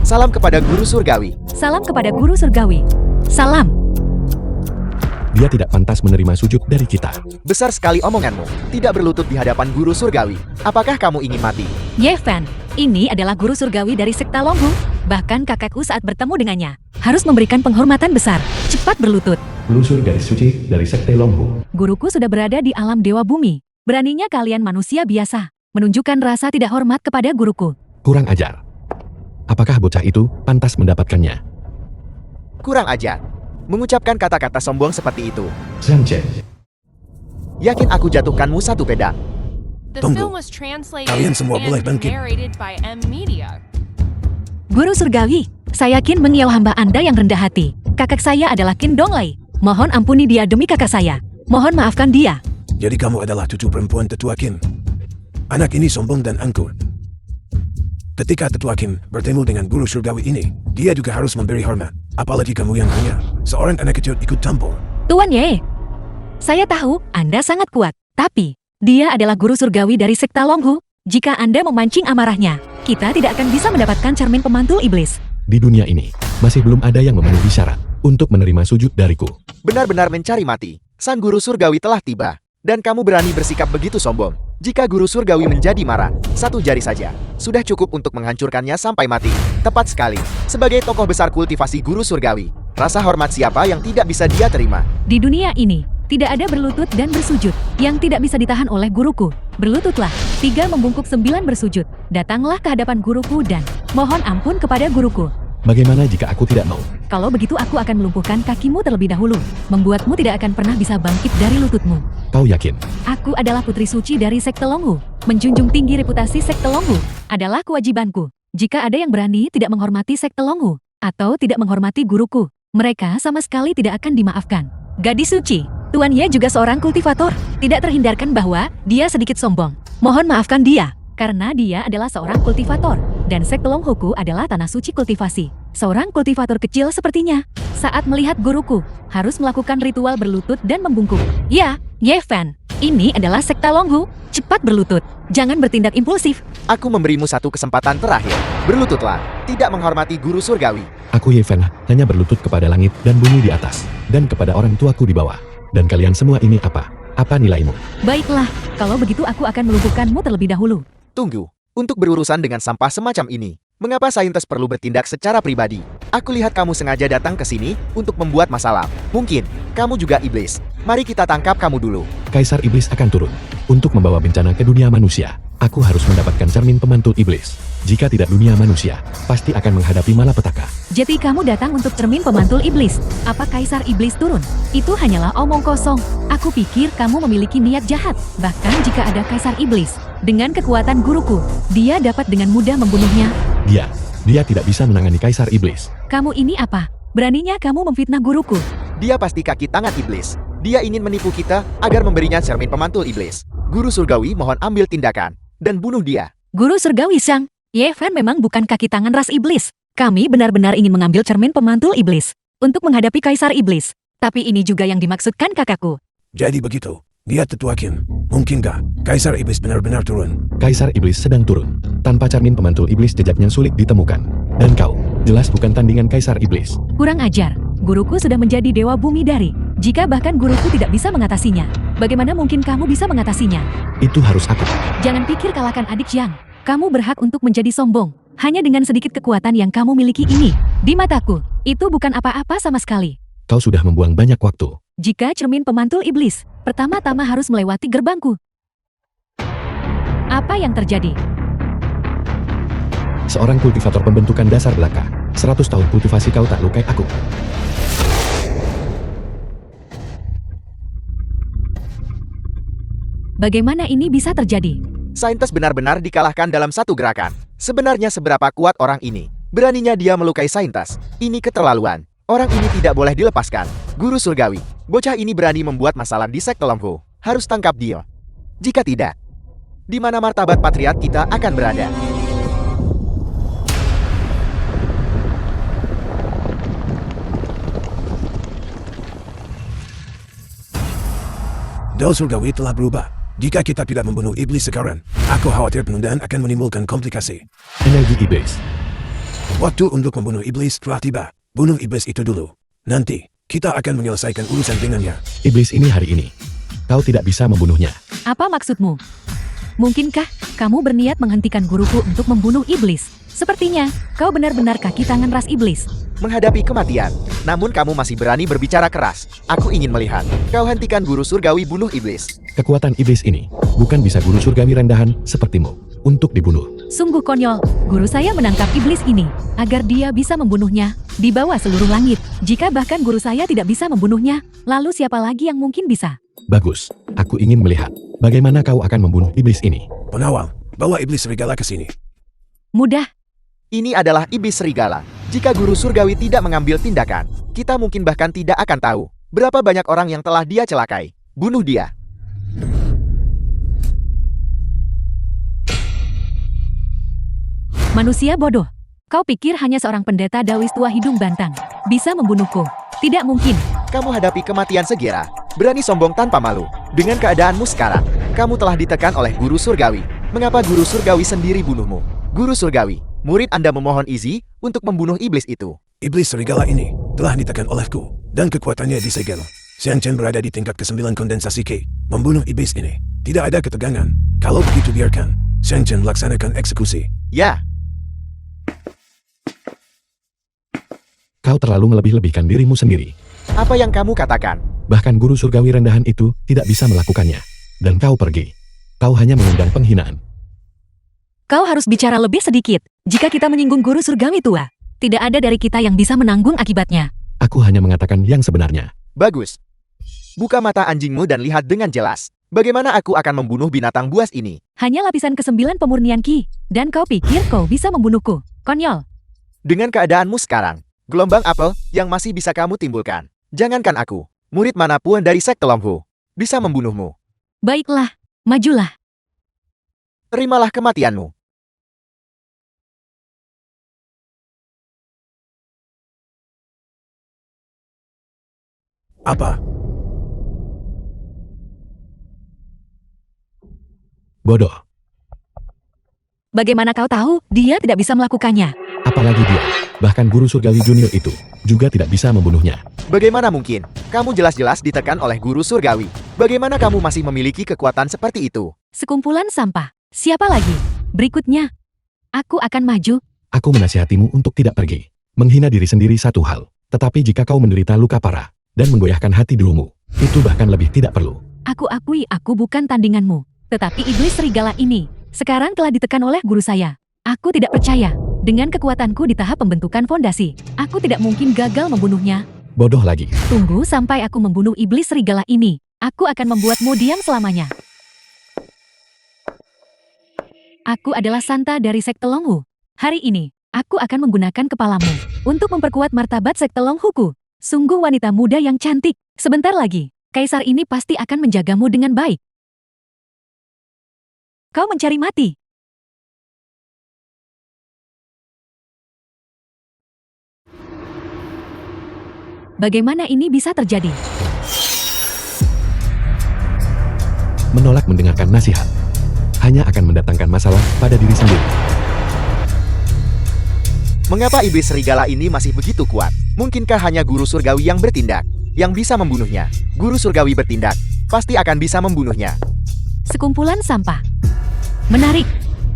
Salam kepada guru surgawi. Salam kepada guru surgawi. Salam. Dia tidak pantas menerima sujud dari kita. Besar sekali omonganmu. Tidak berlutut di hadapan guru surgawi. Apakah kamu ingin mati? Ye Fan, ini adalah guru surgawi dari sekta Longhu. Bahkan kakakku saat bertemu dengannya harus memberikan penghormatan besar. Cepat berlutut. Pelusur garis suci dari Sekte Longhu. Guruku sudah berada di alam dewa bumi. Beraninya kalian manusia biasa menunjukkan rasa tidak hormat kepada guruku. Kurang ajar. Apakah bocah itu pantas mendapatkannya? Kurang ajar. Mengucapkan kata-kata sombong seperti itu. Zhang Chen. Yakin aku jatuhkanmu satu pedang. The Tunggu. film was translated Kalian semua boleh and bangkit. narrated by M Media. Guru surgawi, saya Qin mengiau hamba Anda yang rendah hati. Kakak saya adalah Qin Donglei. Mohon ampuni dia demi kakak saya. Mohon maafkan dia. Jadi kamu adalah cucu perempuan tetua Qin. Anak ini sombong dan angkuh. Ketika Tetua Kim bertemu dengan guru surgawi ini, dia juga harus memberi hormat. Apalagi kamu yang hanya seorang anak kecil ikut campur. Tuan Ye, saya tahu Anda sangat kuat, tapi dia adalah guru surgawi dari sekte Longhu. Jika Anda memancing amarahnya, kita tidak akan bisa mendapatkan cermin pemantul iblis. Di dunia ini, masih belum ada yang memenuhi syarat untuk menerima sujud dariku. Benar-benar mencari mati. Sang guru surgawi telah tiba. Dan kamu berani bersikap begitu sombong. Jika guru surgawi menjadi marah, satu jari saja sudah cukup untuk menghancurkannya sampai mati. Tepat sekali. Sebagai tokoh besar kultivasi guru surgawi, rasa hormat siapa yang tidak bisa dia terima? Di dunia ini, tidak ada berlutut dan bersujud yang tidak bisa ditahan oleh guruku. Berlututlah, 3 membungkuk 9 bersujud. Datanglah ke hadapan guruku dan mohon ampun kepada guruku. Bagaimana jika aku tidak mau? Kalau begitu aku akan melumpuhkan kakimu terlebih dahulu, membuatmu tidak akan pernah bisa bangkit dari lututmu. Kau yakin? Aku adalah putri suci dari sekte Longhu. Menjunjung tinggi reputasi sekte Longhu adalah kewajibanku. Jika ada yang berani tidak menghormati sekte Longhu atau tidak menghormati guruku, mereka sama sekali tidak akan dimaafkan. Gadis suci, Tuan Ye juga seorang kultivator. Tidak terhindarkan bahwa dia sedikit sombong. Mohon maafkan dia, karena dia adalah seorang kultivator. Dan sekte Longhuku adalah tanah suci kultivasi. Seorang kultivator kecil sepertinya, saat melihat guruku, harus melakukan ritual berlutut dan membungkuk. Ya, Ye Fan, ini adalah sekte Longhu. Cepat berlutut, jangan bertindak impulsif. Aku memberimu satu kesempatan terakhir. Berlututlah, tidak menghormati guru surgawi. Aku Yeven hanya berlutut kepada langit dan bumi di atas, dan kepada orang tuaku di bawah. Dan kalian semua ini apa? Apa nilaimu? Baiklah, kalau begitu aku akan melumpuhkanmu terlebih dahulu. Tunggu. Untuk berurusan dengan sampah semacam ini, mengapa saintis perlu bertindak secara pribadi? Aku lihat kamu sengaja datang ke sini untuk membuat masalah. Mungkin kamu juga iblis. Mari kita tangkap kamu dulu. Kaisar Iblis akan turun untuk membawa bencana ke dunia manusia. Aku harus mendapatkan cermin pemantul iblis. Jika tidak, dunia manusia pasti akan menghadapi malapetaka. Jadi kamu datang untuk cermin pemantul iblis. Apa Kaisar Iblis turun? Itu hanyalah omong kosong. Aku pikir kamu memiliki niat jahat. Bahkan jika ada Kaisar Iblis, dengan kekuatan guruku, dia dapat dengan mudah membunuhnya. Dia tidak bisa menangani Kaisar Iblis. Kamu ini apa? Beraninya kamu memfitnah guruku. Dia pasti kaki tangan iblis. Dia ingin menipu kita agar memberinya cermin pemantul iblis. Guru surgawi mohon ambil tindakan dan bunuh dia. Guru surgawi Sang, Ye Fan memang bukan kaki tangan ras iblis. Kami benar-benar ingin mengambil cermin pemantul iblis untuk menghadapi Kaisar Iblis. Tapi ini juga yang dimaksudkan kakakku. Jadi begitu. Dia Tetua Kim. Mungkinkah Kaisar Iblis benar-benar turun? Kaisar Iblis sedang turun. Tanpa cermin pemantul iblis, jejaknya sulit ditemukan. Dan kau, jelas bukan tandingan Kaisar Iblis. Kurang ajar. Guruku sudah menjadi dewa bumi dari. Jika bahkan guruku tidak bisa mengatasinya, bagaimana mungkin kamu bisa mengatasinya? Itu harus aku. Jangan pikir kalahkan adik Yang. Kamu berhak untuk menjadi sombong. Hanya dengan sedikit kekuatan yang kamu miliki ini. Di mataku, itu bukan apa-apa sama sekali. Kau sudah membuang banyak waktu. Jika cermin pemantul iblis, pertama-tama harus melewati gerbangku. Apa yang terjadi? Seorang kultivator pembentukan dasar belaka. 100 tahun kultivasi kau tak lukai aku. Bagaimana ini bisa terjadi? Saintis benar-benar dikalahkan dalam satu gerakan. Sebenarnya seberapa kuat orang ini? Beraninya dia melukai saintis. Ini keterlaluan. Orang ini tidak boleh dilepaskan. Guru surgawi, bocah ini berani membuat masalah di sekte Longhu. Harus tangkap dia. Jika tidak, di mana martabat patriark kita akan berada? Dal surgawi telah berubah. Jika kita tidak membunuh iblis sekarang, aku khawatir penundaan akan menimbulkan komplikasi. Energi iblis. Waktu untuk membunuh iblis telah tiba. Bunuh iblis itu dulu. Nanti, kita akan menyelesaikan urusan dengannya. Iblis ini hari ini. Kau tidak bisa membunuhnya. Apa maksudmu? Mungkinkah kamu berniat menghentikan guruku untuk membunuh iblis? Sepertinya, kau benar-benar kaki tangan ras iblis. Menghadapi kematian. Namun kamu masih berani berbicara keras. Aku ingin melihat. Kau hentikan guru surgawi bunuh iblis. Kekuatan iblis ini bukan bisa guru surgawi rendahan sepertimu untuk dibunuh. Sungguh konyol. Guru saya menangkap iblis ini agar dia bisa membunuhnya di bawah seluruh langit. Jika bahkan guru saya tidak bisa membunuhnya, lalu siapa lagi yang mungkin bisa? Bagus. Aku ingin melihat bagaimana kau akan membunuh iblis ini. Pengawal, bawa iblis serigala ke sini. Mudah. Ini adalah iblis serigala. Jika guru surgawi tidak mengambil tindakan, kita mungkin bahkan tidak akan tahu berapa banyak orang yang telah dia celakai. Bunuh dia. Manusia bodoh. Kau pikir hanya seorang pendeta Dawis tua hidung bantang bisa membunuhku? Tidak mungkin. Kamu hadapi kematian segera. Berani sombong tanpa malu. Dengan keadaanmu sekarang, kamu telah ditekan oleh guru surgawi. Mengapa guru surgawi sendiri bunuhmu? Guru surgawi, murid Anda memohon izin untuk membunuh iblis itu. Iblis serigala ini telah ditekan olehku, dan kekuatannya disegel. Xiang Chen berada di tingkat ke-9 kondensasi K. Membunuh iblis ini tidak ada ketegangan. Kalau begitu biarkan Xiang Chen melaksanakan eksekusi. Ya, Kau terlalu melebih-lebihkan dirimu sendiri. apa yang kamu katakan? Bahkan guru surgawi rendahan itu tidak bisa melakukannya. Dan kau pergi. Kau hanya mengundang penghinaan. Kau harus bicara lebih sedikit. Jika kita menyinggung guru surgawi tua, tidak ada dari kita yang bisa menanggung akibatnya. Aku hanya mengatakan yang sebenarnya. Bagus. Buka mata anjingmu dan lihat dengan jelas. Bagaimana aku akan membunuh binatang buas ini? Hanya lapisan ke-9 pemurnian Ki. Dan kau pikir kau bisa membunuhku? Konyol. Dengan keadaanmu sekarang, gelombang apel yang masih bisa kamu timbulkan. Jangankan aku, murid manapun dari sekte Longhu bisa membunuhmu. Baiklah, majulah. Terimalah kematianmu. Apa? Bodoh. Bagaimana kau tahu dia tidak bisa melakukannya? Apalagi dia. Bahkan guru surgawi junior itu juga tidak bisa membunuhnya. Bagaimana mungkin? Kamu jelas-jelas ditekan oleh guru surgawi. Bagaimana kamu masih memiliki kekuatan seperti itu? Sekumpulan sampah. Siapa lagi? Berikutnya. Aku akan maju. Aku menasihatimu untuk tidak pergi. Menghina diri sendiri satu hal. Tetapi jika kau menderita luka parah dan menggoyahkan hati dulumu, itu bahkan lebih tidak perlu. Aku akui aku bukan tandinganmu. Tetapi iblis serigala ini sekarang telah ditekan oleh guru saya. Aku tidak percaya. Dengan kekuatanku di tahap pembentukan fondasi, aku tidak mungkin gagal membunuhnya. Bodoh lagi. Tunggu sampai aku membunuh iblis serigala ini. Aku akan membuatmu diam selamanya. Aku adalah Santa dari sekte Longhu. Hari ini, aku akan menggunakan kepalamu untuk memperkuat martabat sekte Longhuku. Sungguh wanita muda yang cantik. Sebentar lagi, kaisar ini pasti akan menjagamu dengan baik. Kau mencari mati. Bagaimana ini bisa terjadi? Menolak mendengarkan nasihat hanya akan mendatangkan masalah pada diri sendiri. Mengapa iblis serigala ini masih begitu kuat? Mungkinkah hanya guru surgawi yang bertindak, yang bisa membunuhnya? Guru surgawi bertindak, pasti akan bisa membunuhnya. Sekumpulan sampah. Menarik.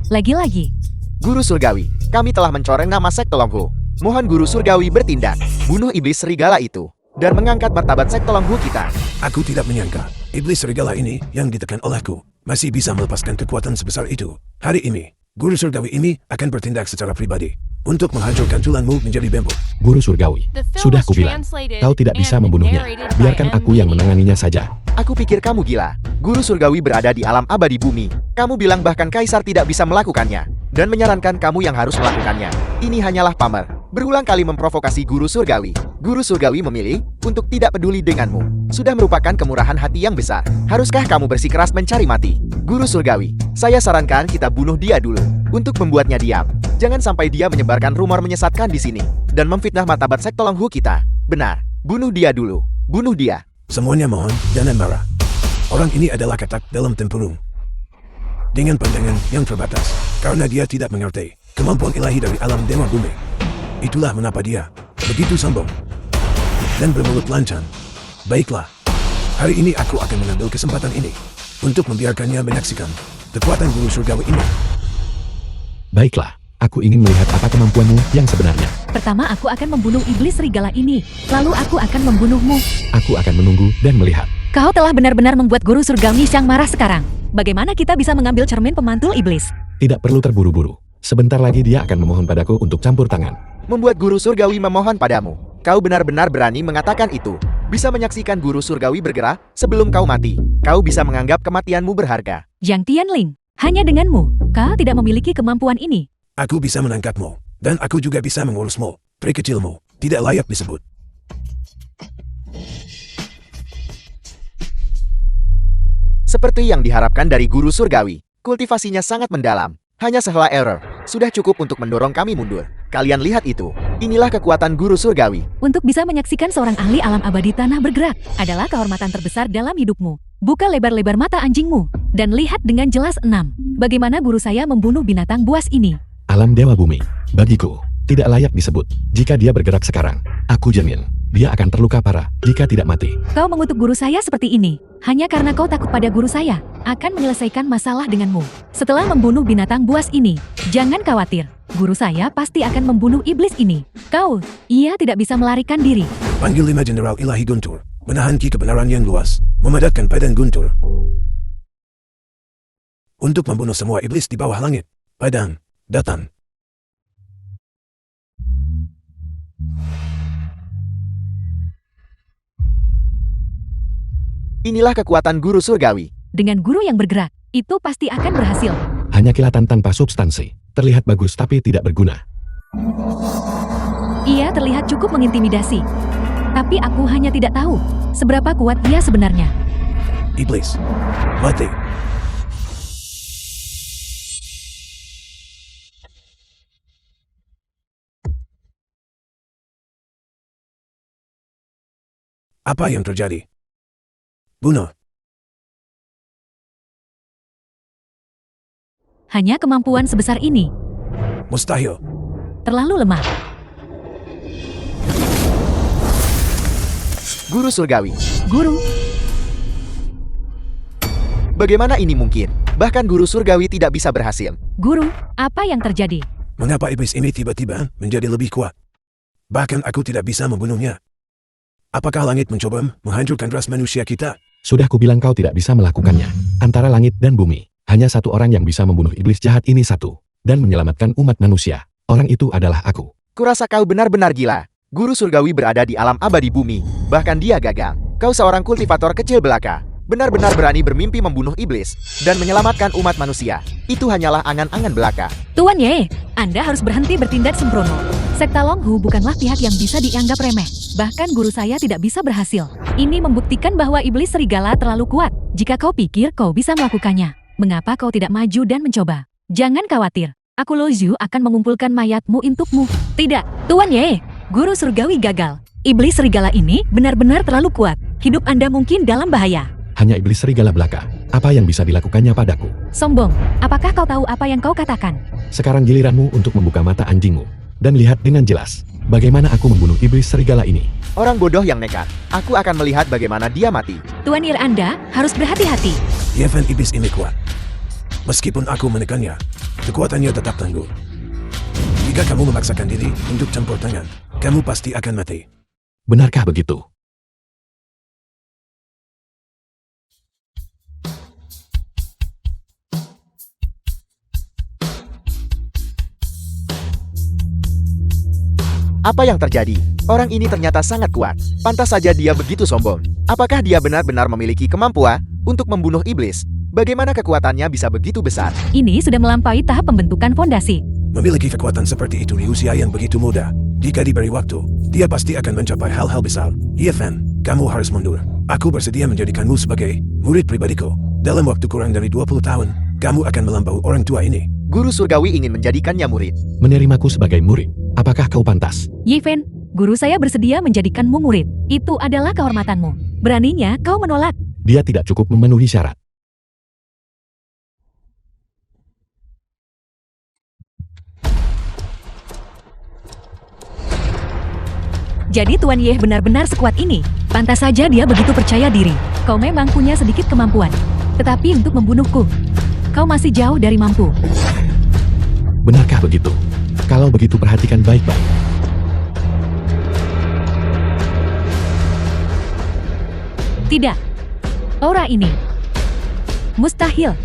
Lagi-lagi. Guru surgawi, kami telah mencoreng nama sekte Longhu. Mohon guru surgawi bertindak, bunuh iblis serigala itu, dan mengangkat martabat sekte Longhu kita. Aku tidak menyangka iblis serigala ini yang ditekan olehku masih bisa melepaskan kekuatan sebesar itu. Hari ini, guru surgawi ini akan bertindak secara pribadi untuk menghancurkan tulangmu menjadi bembok. Guru surgawi, The film sudah was kubilang, translated kau tidak bisa and membunuhnya. narrated by Biarkan aku yang MV. menanganinya saja. Aku pikir kamu gila. Guru surgawi berada di alam abadi bumi. Kamu bilang bahkan kaisar tidak bisa melakukannya, dan menyarankan kamu yang harus melakukannya. Ini hanyalah pamer. Berulang kali memprovokasi guru surgawi. Guru surgawi memilih untuk tidak peduli denganmu. Sudah merupakan kemurahan hati yang besar. Haruskah kamu bersikeras mencari mati? Guru surgawi, saya sarankan kita bunuh dia dulu untuk membuatnya diam. Jangan sampai dia menyebarkan rumor menyesatkan di sini dan memfitnah martabat sekte Longhu kita. Benar, bunuh dia dulu. Bunuh dia. Semuanya mohon, jangan marah. Orang ini adalah katak dalam tempurung. Dengan pandangan yang terbatas, karena dia tidak mengerti kemampuan ilahi dari alam dewa bumi. Itulah mengapa dia begitu sombong dan bermulut lancang. Baiklah, hari ini aku akan mengambil kesempatan ini untuk membiarkannya menyaksikan kekuatan guru surgawi ini. Baiklah, aku ingin melihat apa kemampuanmu yang sebenarnya. Pertama aku akan membunuh iblis serigala ini. Lalu aku akan membunuhmu. Aku akan menunggu dan melihat. Kau telah benar-benar membuat guru surgawi yang marah sekarang. Bagaimana kita bisa mengambil cermin pemantul iblis? Tidak perlu terburu-buru. Sebentar lagi dia akan memohon padaku untuk campur tangan. Membuat guru surgawi memohon padamu. Kau benar-benar berani mengatakan itu. Bisa menyaksikan guru surgawi bergerak sebelum kau mati. Kau bisa menganggap kematianmu berharga. Jiang Tianling, hanya denganmu, kau tidak memiliki kemampuan ini. Aku bisa menangkapmu, dan aku juga bisa mengurusmu. Peri kecilmu tidak layak disebut. Seperti yang diharapkan dari guru surgawi, kultivasinya sangat mendalam. Hanya sehelai error, Sudah cukup untuk mendorong kami mundur. Kalian lihat itu. Inilah kekuatan guru surgawi. Untuk bisa menyaksikan seorang ahli alam abadi tanah bergerak adalah kehormatan terbesar dalam hidupmu. Buka lebar-lebar mata anjingmu dan lihat dengan jelas 6. Bagaimana guru saya membunuh binatang buas ini. Alam Dewa Bumi, bagiku, tidak layak disebut. Jika dia bergerak sekarang, aku jamin, dia akan terluka parah jika tidak mati. Kau mengutuk guru saya seperti ini, hanya karena kau takut pada guru saya, akan menyelesaikan masalah denganmu. Setelah membunuh binatang buas ini, jangan khawatir, guru saya pasti akan membunuh iblis ini. Ia tidak bisa melarikan diri. Panggil 5 Jenderal Ilahi Guntur. Menahan ki kebenaran yang luas. Memadamkan Padang Guntur. Untuk membunuh semua iblis di bawah langit. Padang, datang. Inilah kekuatan guru surgawi. Dengan guru yang bergerak, itu pasti akan berhasil. Hanya kilatan tanpa substansi, terlihat bagus tapi tidak berguna. Ia terlihat cukup mengintimidasi. Tapi aku hanya tidak tahu seberapa kuat ia sebenarnya. Iblis. Mati. Apa yang terjadi? Bunuh. Hanya kemampuan sebesar ini, Mustahil. terlalu lemah. Guru surgawi. Guru, Bagaimana ini mungkin? Bahkan guru surgawi tidak bisa berhasil. guru, apa yang terjadi? Mengapa iblis ini tiba-tiba menjadi lebih kuat? Bahkan aku tidak bisa membunuhnya. Apakah langit mencoba menghancurkan ras manusia kita? Sudah kubilang kau tidak bisa melakukannya. Antara langit dan bumi, hanya satu orang yang bisa membunuh iblis jahat ini satu, dan menyelamatkan umat manusia. Orang itu adalah aku. Kurasa kau benar-benar gila. Guru surgawi berada di alam abadi bumi. Bahkan dia gagal. Kau seorang kultivator kecil belaka. Benar-benar berani bermimpi membunuh iblis dan menyelamatkan umat manusia. Itu hanyalah angan-angan belaka. Tuan Ye, Anda harus berhenti bertindak sembrono. Sekta Longhu bukanlah pihak yang bisa dianggap remeh. Bahkan guru saya tidak bisa berhasil. Ini membuktikan bahwa iblis serigala terlalu kuat. Jika kau pikir kau bisa melakukannya, mengapa kau tidak maju dan mencoba? Jangan khawatir, aku Lozhu akan mengumpulkan mayatmu untukmu. Tidak, Tuan Ye, guru surgawi gagal. Iblis serigala ini benar-benar terlalu kuat. Hidup Anda mungkin dalam bahaya. Hanya iblis serigala belaka. Apa yang bisa dilakukannya padaku? Sombong, apakah kau tahu apa yang kau katakan? Sekarang giliranmu untuk membuka mata anjingmu. Dan lihat dengan jelas, bagaimana aku membunuh iblis serigala ini. Orang bodoh yang nekat. Aku akan melihat bagaimana dia mati. Tuan Ye, Anda harus berhati-hati. Yevan iblis ini kuat. Meskipun aku menekannya, kekuatannya tetap tangguh. Jika kamu memaksakan diri untuk campur tangan, kamu pasti akan mati. Benarkah begitu? Apa yang terjadi? Orang ini ternyata sangat kuat. Pantas saja dia begitu sombong. Apakah dia benar-benar memiliki kemampuan untuk membunuh iblis? Bagaimana kekuatannya bisa begitu besar? Ini sudah melampaui tahap pembentukan fondasi. Memiliki kekuatan seperti itu di usia yang begitu muda. Jika diberi waktu, dia pasti akan mencapai hal-hal besar. Yevan, kamu harus mundur. Aku bersedia menjadikanmu sebagai murid pribadiku. Dalam waktu kurang dari 20 tahun, kamu akan melampaui orang tua ini. Guru surgawi ingin menjadikannya murid. Menerimaku sebagai murid. Apakah kau pantas? Yeven, guru saya bersedia menjadikanmu murid. Itu adalah kehormatanmu. Beraninya kau menolak. Dia tidak cukup memenuhi syarat. Jadi Tuan Ye benar-benar sekuat ini. Pantas saja dia begitu percaya diri. Kau memang punya sedikit kemampuan. Tetapi untuk membunuhku, kau masih jauh dari mampu. Benarkah begitu? Kalau begitu perhatikan baik-baik. Tidak. Aura ini mustahil.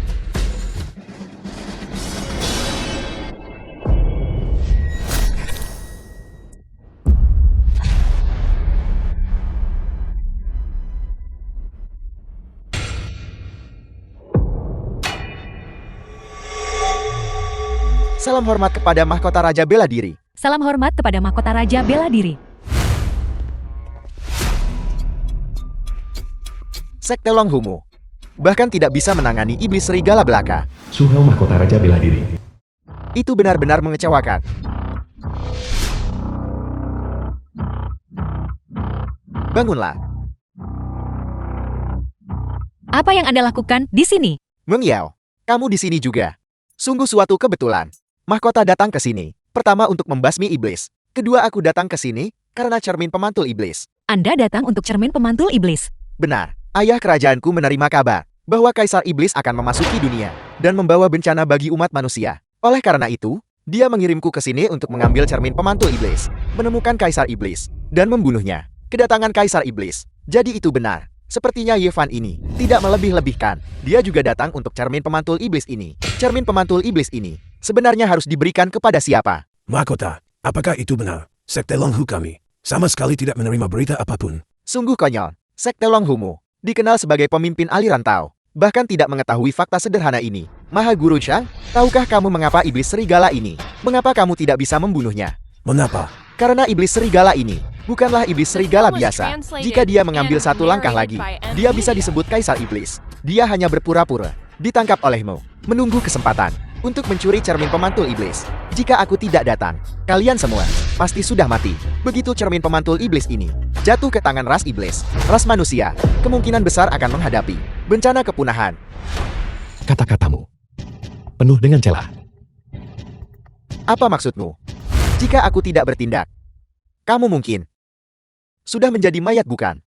Salam hormat kepada mahkota Raja Bela Diri. Salam hormat kepada mahkota Raja Bela Diri. Sekte Longhumu bahkan tidak bisa menangani iblis serigala belaka. Suhel mahkota Raja Bela Diri. Itu benar-benar mengecewakan. Bangunlah. Apa yang Anda lakukan di sini? Meng Yao, kamu di sini juga. Sungguh suatu kebetulan. Mahkota datang ke sini. Pertama untuk membasmi iblis. Kedua aku datang ke sini karena cermin pemantul iblis. Anda datang untuk cermin pemantul iblis. Benar, ayah kerajaanku menerima kabar bahwa Kaisar Iblis akan memasuki dunia dan membawa bencana bagi umat manusia. Oleh karena itu, dia mengirimku ke sini untuk mengambil cermin pemantul iblis, menemukan Kaisar Iblis, dan membunuhnya. Kedatangan Kaisar Iblis. Jadi itu benar. Sepertinya Yevan ini tidak melebih-lebihkan. Dia juga datang untuk cermin pemantul iblis ini. Cermin pemantul iblis ini sebenarnya harus diberikan kepada siapa? Mahkota, apakah itu benar? Sekte Longhu kami sama sekali tidak menerima berita apapun. Sungguh konyol. Sekte Longhumu dikenal sebagai pemimpin aliran Tao, bahkan tidak mengetahui fakta sederhana ini. Maha Guru Shang, tahukah kamu mengapa iblis serigala ini? Mengapa kamu tidak bisa membunuhnya? Mengapa? Karena iblis serigala ini bukanlah iblis serigala biasa. Jika dia mengambil satu langkah lagi, dia bisa disebut Kaisar Iblis. Dia hanya berpura-pura ditangkap olehmu, menunggu kesempatan untuk mencuri cermin pemantul iblis. Jika aku tidak datang, kalian semua pasti sudah mati. Begitu cermin pemantul iblis ini jatuh ke tangan ras iblis, ras manusia kemungkinan besar akan menghadapi bencana kepunahan. Kata-katamu penuh dengan celah. Apa maksudmu? Jika aku tidak bertindak, kamu mungkin sudah menjadi mayat, bukan?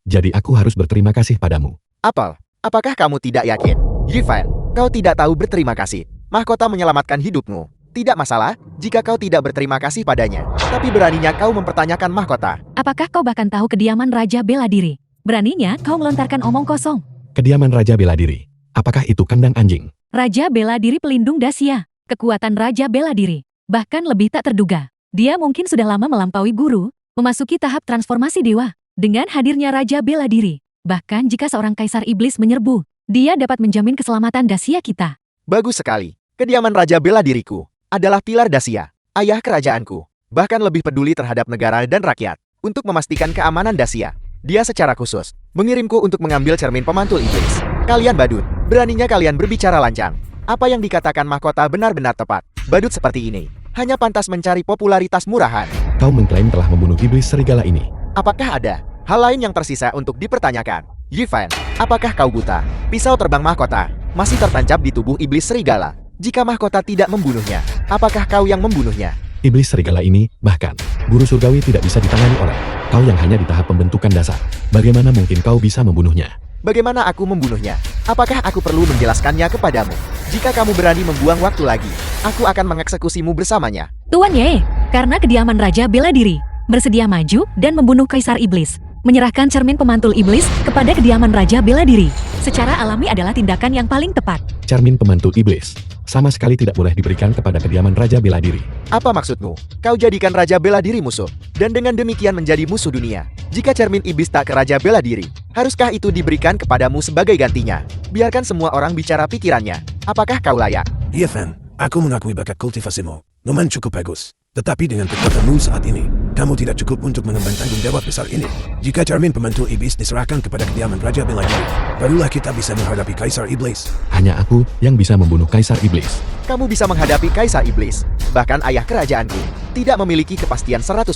Jadi aku harus berterima kasih padamu. Apel, apakah kamu tidak yakin? Yifan, kau tidak tahu berterima kasih. Mahkota menyelamatkan hidupmu. Tidak masalah jika kau tidak berterima kasih padanya. Tapi beraninya kau mempertanyakan mahkota. Apakah kau bahkan tahu kediaman Raja Bela Diri? Beraninya kau melontarkan omong kosong. Kediaman Raja Bela Diri. Apakah itu kandang anjing? Raja Bela Diri pelindung Dacia. Kekuatan Raja Bela Diri bahkan lebih tak terduga. Dia mungkin sudah lama melampaui guru, memasuki tahap transformasi dewa. Dengan hadirnya Raja Bela Diri, bahkan jika seorang Kaisar Iblis menyerbu, dia dapat menjamin keselamatan Dacia kita. Bagus sekali. Kediaman Raja Bela Diriku adalah pilar Dacia, ayah kerajaanku. Bahkan lebih peduli terhadap negara dan rakyat. Untuk memastikan keamanan Dacia, dia secara khusus mengirimku untuk mengambil cermin pemantul iblis. Kalian badut, beraninya kalian berbicara lancang. Apa yang dikatakan mahkota benar-benar tepat. Badut seperti ini hanya pantas mencari popularitas murahan. Kau mengklaim telah membunuh iblis serigala ini. Apakah ada hal lain yang tersisa untuk dipertanyakan? Yifan, apakah kau buta? Pisau terbang mahkota masih tertancap di tubuh iblis serigala. Jika mahkota tidak membunuhnya, apakah kau yang membunuhnya? Iblis serigala ini, bahkan, guru surgawi tidak bisa ditangani oleh kau yang hanya di tahap pembentukan dasar. Bagaimana mungkin kau bisa membunuhnya? Bagaimana aku membunuhnya? Apakah aku perlu menjelaskannya kepadamu? Jika kamu berani membuang waktu lagi, aku akan mengeksekusimu bersamanya. Tuan Ye, karena kediaman Raja Bela Diri bersedia maju dan membunuh Kaisar Iblis, menyerahkan cermin pemantul iblis kepada kediaman Raja Bela Diri secara alami adalah tindakan yang paling tepat. Cermin pemantul iblis sama sekali tidak boleh diberikan kepada kediaman Raja Bela Diri. Apa maksudmu? Kau jadikan Raja Bela Diri musuh, dan dengan demikian menjadi musuh dunia. Jika cermin iblis tak ke Raja Bela Diri, haruskah itu diberikan kepadamu sebagai gantinya? Biarkan semua orang bicara pikirannya. Apakah kau layak? Yevan, aku mengakui bakat kultivasimu. Lumayan cukup bagus. Tetapi dengan kekuatanmu saat ini, kamu tidak cukup untuk mengemban tanggung jawab besar ini. Jika cermin pemantul iblis diserahkan kepada kediaman Raja Bela Diri, barulah kita bisa menghadapi Kaisar Iblis. Hanya aku yang bisa membunuh Kaisar Iblis. Kamu bisa menghadapi Kaisar Iblis. Bahkan ayah kerajaanku tidak memiliki kepastian 100%.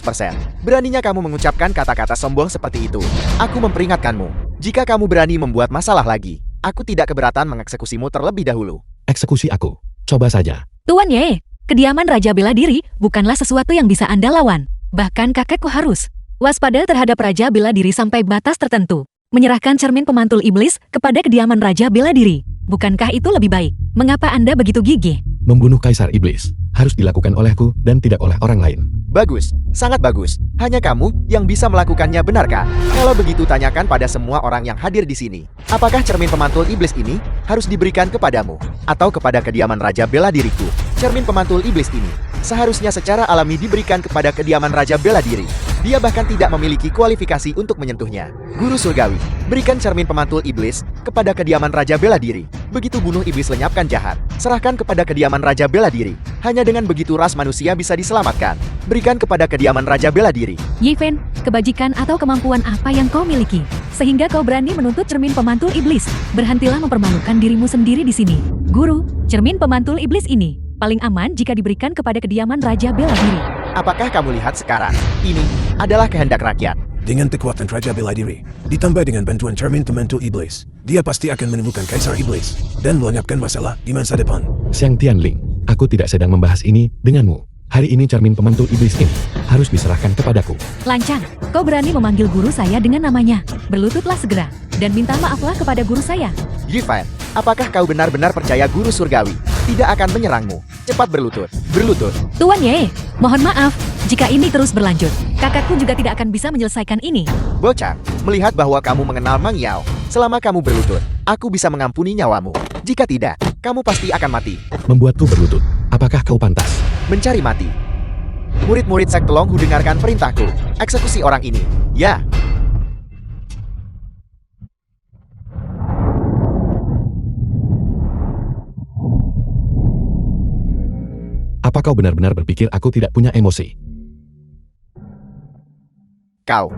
Beraninya kamu mengucapkan kata-kata sombong seperti itu. Aku memperingatkanmu. Jika kamu berani membuat masalah lagi, aku tidak keberatan mengeksekusimu terlebih dahulu. Eksekusi aku. Coba saja. Tuan Ye, kediaman Raja Bela Diri bukanlah sesuatu yang bisa Anda lawan. Bahkan kakekku harus waspada terhadap Raja Bela Diri sampai batas tertentu. Menyerahkan cermin pemantul iblis kepada kediaman Raja Bela Diri. Bukankah itu lebih baik? Mengapa Anda begitu gigih? Membunuh Kaisar Iblis harus dilakukan olehku dan tidak oleh orang lain. Bagus, sangat bagus. Hanya kamu yang bisa melakukannya, benarkah? Kalau begitu tanyakan pada semua orang yang hadir di sini. Apakah cermin pemantul iblis ini harus diberikan kepadamu atau kepada kediaman Raja Bela Diriku? Cermin pemantul iblis ini seharusnya secara alami diberikan kepada kediaman Raja Bela Diri. Dia bahkan tidak memiliki kualifikasi untuk menyentuhnya. Guru surgawi, berikan cermin pemantul iblis kepada kediaman Raja Bela Diri. Begitu bunuh iblis lenyapkan jahat, serahkan kepada kediaman Raja Bela Diri. Hanya dengan begitu ras manusia bisa diselamatkan. Berikan kepada kediaman Raja Bela Diri. Yevan, kebajikan atau kemampuan apa yang kau miliki, sehingga kau berani menuntut cermin pemantul iblis? Berhentilah mempermalukan dirimu sendiri di sini. Guru, cermin pemantul iblis ini paling aman jika diberikan kepada kediaman Raja Bela Diri. Apakah kamu lihat sekarang? Ini adalah kehendak rakyat. Dengan kekuatan Raja Bela Diri, ditambah dengan bantuan cermin pemantul iblis, dia pasti akan menemukan Kaisar Iblis dan melenyapkan masalah di masa depan. Xiang Tianling, aku tidak sedang membahas ini denganmu. Hari ini cermin pemantul iblis ini harus diserahkan kepadaku. Lancang, kau berani memanggil guru saya dengan namanya. Berlututlah segera, dan minta maaflah kepada guru saya. Yifan, apakah kau benar-benar percaya guru surgawi tidak akan menyerangmu? Cepat berlutut, berlutut. Tuan Ye, mohon maaf, jika ini terus berlanjut, kakakku juga tidak akan bisa menyelesaikan ini. Bocah, melihat bahwa kamu mengenal Mang Yao, selama kamu berlutut, aku bisa mengampuni nyawamu. Jika tidak, kamu pasti akan mati. Membuatku berlutut, apakah kau pantas? Mencari mati. Murid-murid sekte Longhu dengarkan perintahku. Eksekusi orang ini. Ya. Apa kau benar-benar berpikir aku tidak punya emosi? Kau.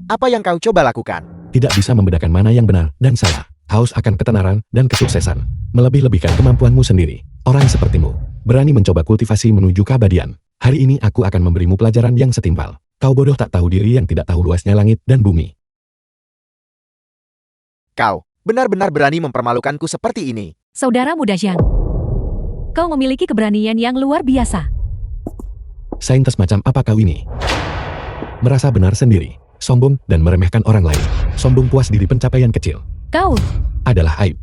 Apa yang kau coba lakukan? Tidak bisa membedakan mana yang benar dan salah. Haus akan ketenaran dan kesuksesan. Melebih-lebihkan kemampuanmu sendiri. Orang sepertimu berani mencoba kultivasi menuju keabadian. Hari ini aku akan memberimu pelajaran yang setimpal. Kau bodoh tak tahu diri yang tidak tahu luasnya langit dan bumi. Kau benar-benar berani mempermalukanku seperti ini. Saudara muda Zhang, kau memiliki keberanian yang luar biasa. Saintes macam apa kau ini? Merasa benar sendiri, sombong dan meremehkan orang lain. Sombong puas diri pencapaian kecil. Kau Adalah aib.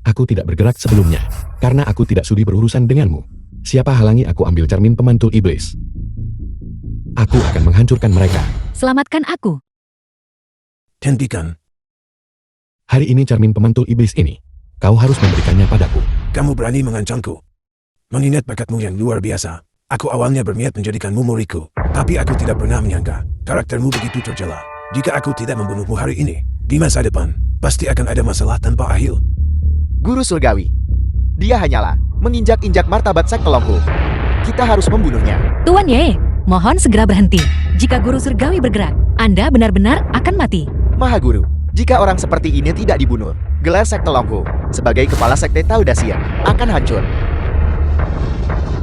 Aku tidak bergerak sebelumnya, karena aku tidak sudi berurusan denganmu. Siapa halangi aku ambil cermin pemantul iblis? Aku akan menghancurkan mereka. selamatkan aku. Hentikan. Hari ini cermin pemantul iblis ini, kau harus memberikannya padaku. Kamu berani mengancamku. Mengingat bakatmu yang luar biasa, aku awalnya berniat menjadikanmu muridku. Tapi aku tidak pernah menyangka, karaktermu begitu tercela. Jika aku tidak membunuhmu hari ini, di masa depan, pasti akan ada masalah tanpa akhir. Guru surgawi. Dia hanyalah menginjak-injak martabat sekte Longhu. Kita harus membunuhnya. Tuan Ye, mohon segera berhenti. Jika guru surgawi bergerak, Anda benar-benar akan mati. Maha Guru, jika orang seperti ini tidak dibunuh, gelar sekte Longhu sebagai kepala sekte Tao Dacia akan hancur.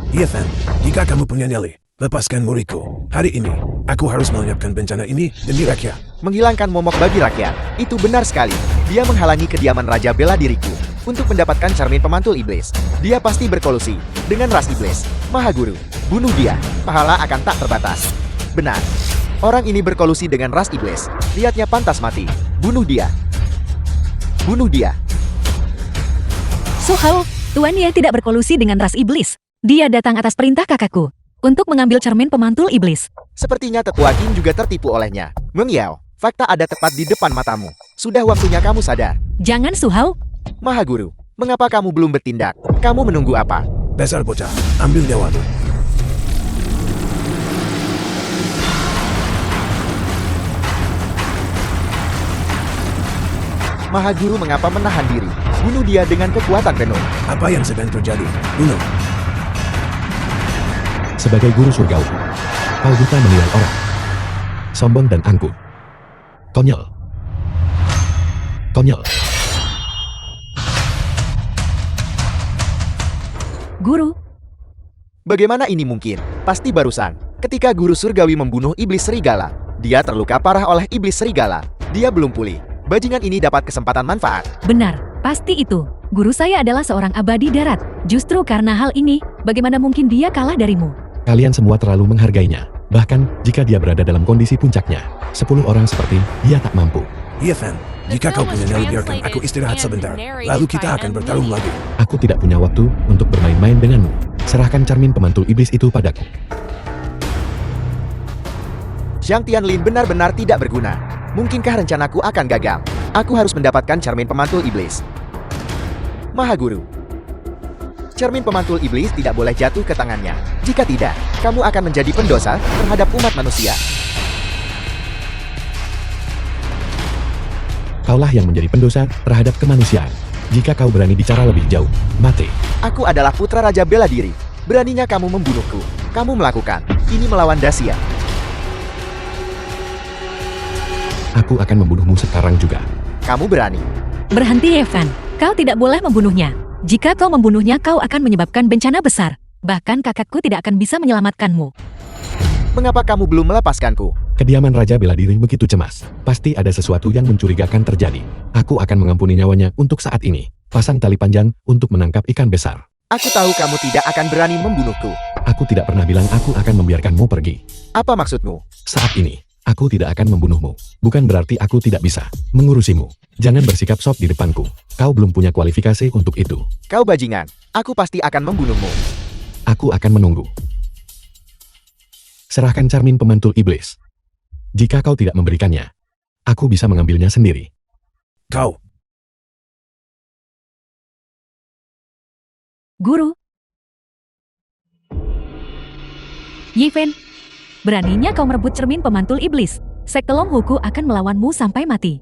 Yifan, jika kamu punya nyali, lepaskan muridku. Hari ini, aku harus melenyapkan bencana ini demi rakyat. Menghilangkan momok bagi rakyat. Itu benar sekali. Dia menghalangi kediaman Raja Bela Diriku untuk mendapatkan cermin pemantul iblis. Dia pasti berkolusi dengan ras iblis. Maha Guru, bunuh dia. Pahala akan tak terbatas. Benar. Orang ini berkolusi dengan ras iblis. Lihatnya pantas mati. Bunuh dia. Bunuh dia. Su Hao, Tuan Ye tidak berkolusi dengan ras iblis. Dia datang atas perintah kakakku untuk mengambil cermin pemantul iblis. Sepertinya tetua Qin juga tertipu olehnya. Meng Yao, fakta ada tepat di depan matamu. Sudah waktunya kamu sadar. Jangan Su Hao. Maha Guru, mengapa kamu belum bertindak? Kamu menunggu apa? Dasar bocah, ambil nyawamu. Maha Guru mengapa menahan diri? Bunuh dia dengan kekuatan penuh. Apa yang sedang terjadi? Bunuh. Sebagai guru surgawi, kau buta menilai orang. Sombong dan angkuh. Konyol. Konyol. Guru, Bagaimana ini mungkin? Pasti barusan, ketika guru surgawi membunuh iblis serigala, dia terluka parah oleh iblis serigala. Dia belum pulih. Bajingan ini dapat kesempatan manfaat. benar, pasti itu. Guru saya adalah seorang abadi darat. Justru karena hal ini, bagaimana mungkin dia kalah darimu? Kalian semua terlalu menghargainya. Bahkan, jika dia berada dalam kondisi puncaknya, 10 orang seperti dia tak mampu. Yifan, jika kau punya nyali biarkan aku istirahat sebentar. Lalu kita akan bertarung lagi. Aku tidak punya waktu untuk bermain-main denganmu. Serahkan cermin pemantul iblis itu padaku. Xiang Tianlin benar-benar tidak berguna. Mungkinkah rencanaku akan gagal? Aku harus mendapatkan cermin pemantul iblis. Maha Guru, cermin pemantul iblis tidak boleh jatuh ke tangannya. Jika tidak, kamu akan menjadi pendosa terhadap umat manusia. Kaulah yang menjadi pendosa terhadap kemanusiaan. Jika kau berani bicara lebih jauh, mati. Aku adalah putra Raja Bela Diri. Beraninya kamu membunuhku. Kamu melakukan ini melawan Dacia. Aku akan membunuhmu sekarang juga. Kamu berani. Berhenti Evan, kau tidak boleh membunuhnya. Jika kau membunuhnya, kau akan menyebabkan bencana besar. Bahkan kakakku tidak akan bisa menyelamatkanmu. Mengapa kamu belum melepaskanku? Kediaman Raja bela diri begitu cemas. Pasti ada sesuatu yang mencurigakan terjadi. Aku akan mengampuni nyawanya untuk saat ini. Pasang tali panjang untuk menangkap ikan besar. Aku tahu kamu tidak akan berani membunuhku. Aku tidak pernah bilang aku akan membiarkanmu pergi. Apa maksudmu? Saat ini, aku tidak akan membunuhmu. Bukan berarti aku tidak bisa mengurusimu. Jangan bersikap soft di depanku. Kau belum punya kualifikasi untuk itu. Kau bajingan. Aku pasti akan membunuhmu. Aku akan menunggu. Serahkan cermin pemantul iblis. Jika kau tidak memberikannya, aku bisa mengambilnya sendiri. Kau, Guru. Yifen, beraninya kau merebut cermin pemantul iblis. Sekte Longhuku akan melawanmu sampai mati.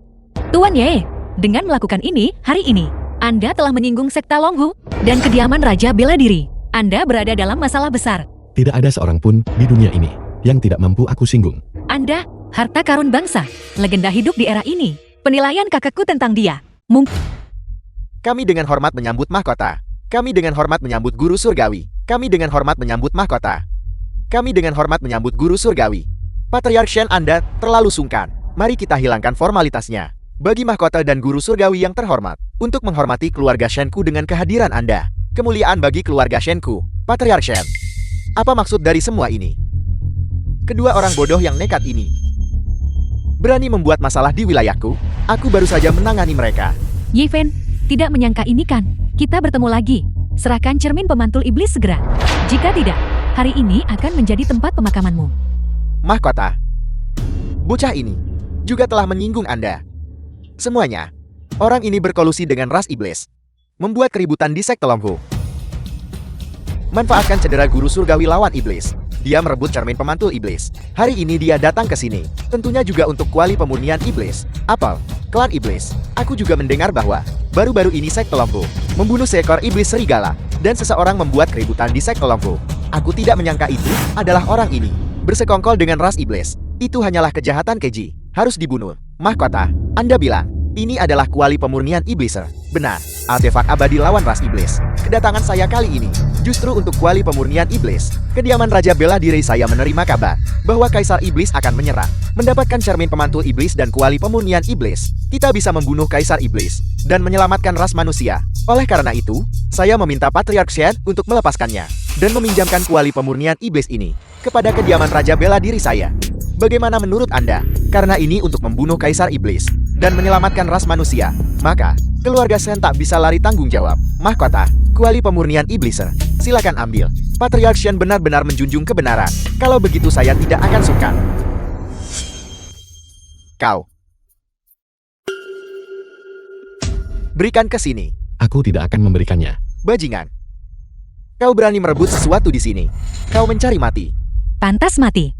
Tuan Ye, dengan melakukan ini, hari ini, Anda telah menyinggung Sekte Longhu dan kediaman Raja Bela Diri. Anda berada dalam masalah besar. Tidak ada seorang pun di dunia ini yang tidak mampu aku singgung. Anda, harta karun bangsa, legenda hidup di era ini. Penilaian kakakku tentang dia. Kami dengan hormat menyambut mahkota. Kami dengan hormat menyambut guru surgawi. Kami dengan hormat menyambut mahkota. Kami dengan hormat menyambut guru surgawi. Patriark Shen Anda terlalu sungkan. Mari kita hilangkan formalitasnya. Bagi mahkota dan guru surgawi yang terhormat, untuk menghormati keluarga Shenku dengan kehadiran Anda. Kemuliaan bagi keluarga Shenku, Patriark Shen. Apa maksud dari semua ini? Kedua orang bodoh yang nekat ini berani membuat masalah di wilayahku. Aku baru saja menangani mereka. Yifen, tidak menyangka ini kan? Kita bertemu lagi. Serahkan cermin pemantul iblis segera. Jika tidak, hari ini akan menjadi tempat pemakamanmu. Mahkota. Bocah ini juga telah menyinggung Anda. Semuanya. Orang ini berkolusi dengan ras iblis. Membuat keributan di Sekte Longhu. Manfaatkan cedera guru surgawi lawan iblis. Dia merebut cermin pemantul iblis. Hari ini dia datang ke sini. Tentunya juga untuk kuali pemurnian iblis. Apel, klan iblis. Aku juga mendengar bahwa baru-baru ini Sekte Longhu membunuh seekor iblis serigala. Dan seseorang membuat keributan di Sekte Longhu. Aku tidak menyangka itu adalah orang ini. Bersekongkol dengan ras iblis. Itu hanyalah kejahatan keji. Harus dibunuh. Mahkota, Anda bilang ini adalah kuali pemurnian iblis. Benar, artefak abadi lawan ras iblis. Kedatangan saya kali ini justru untuk kuali pemurnian iblis. Kediaman Raja Bela Diri saya menerima kabar bahwa Kaisar Iblis akan menyerang. Mendapatkan cermin pemantul iblis dan kuali pemurnian iblis, kita bisa membunuh Kaisar Iblis dan menyelamatkan ras manusia. Oleh karena itu, saya meminta Patriark Shen untuk melepaskannya dan meminjamkan kuali pemurnian iblis ini kepada kediaman Raja Bela Diri saya. Bagaimana menurut Anda? Karena ini untuk membunuh Kaisar Iblis dan menyelamatkan ras manusia, maka keluarga Shen tak bisa lari tanggung jawab. Mahkota, kuali pemurnian iblis. Silakan ambil. Patriark Shen benar-benar menjunjung kebenaran. Kalau begitu saya tidak akan sungkan. Kau. Berikan ke sini. Aku tidak akan memberikannya. Bajingan. Kau berani merebut sesuatu di sini. Kau mencari mati. Pantas mati.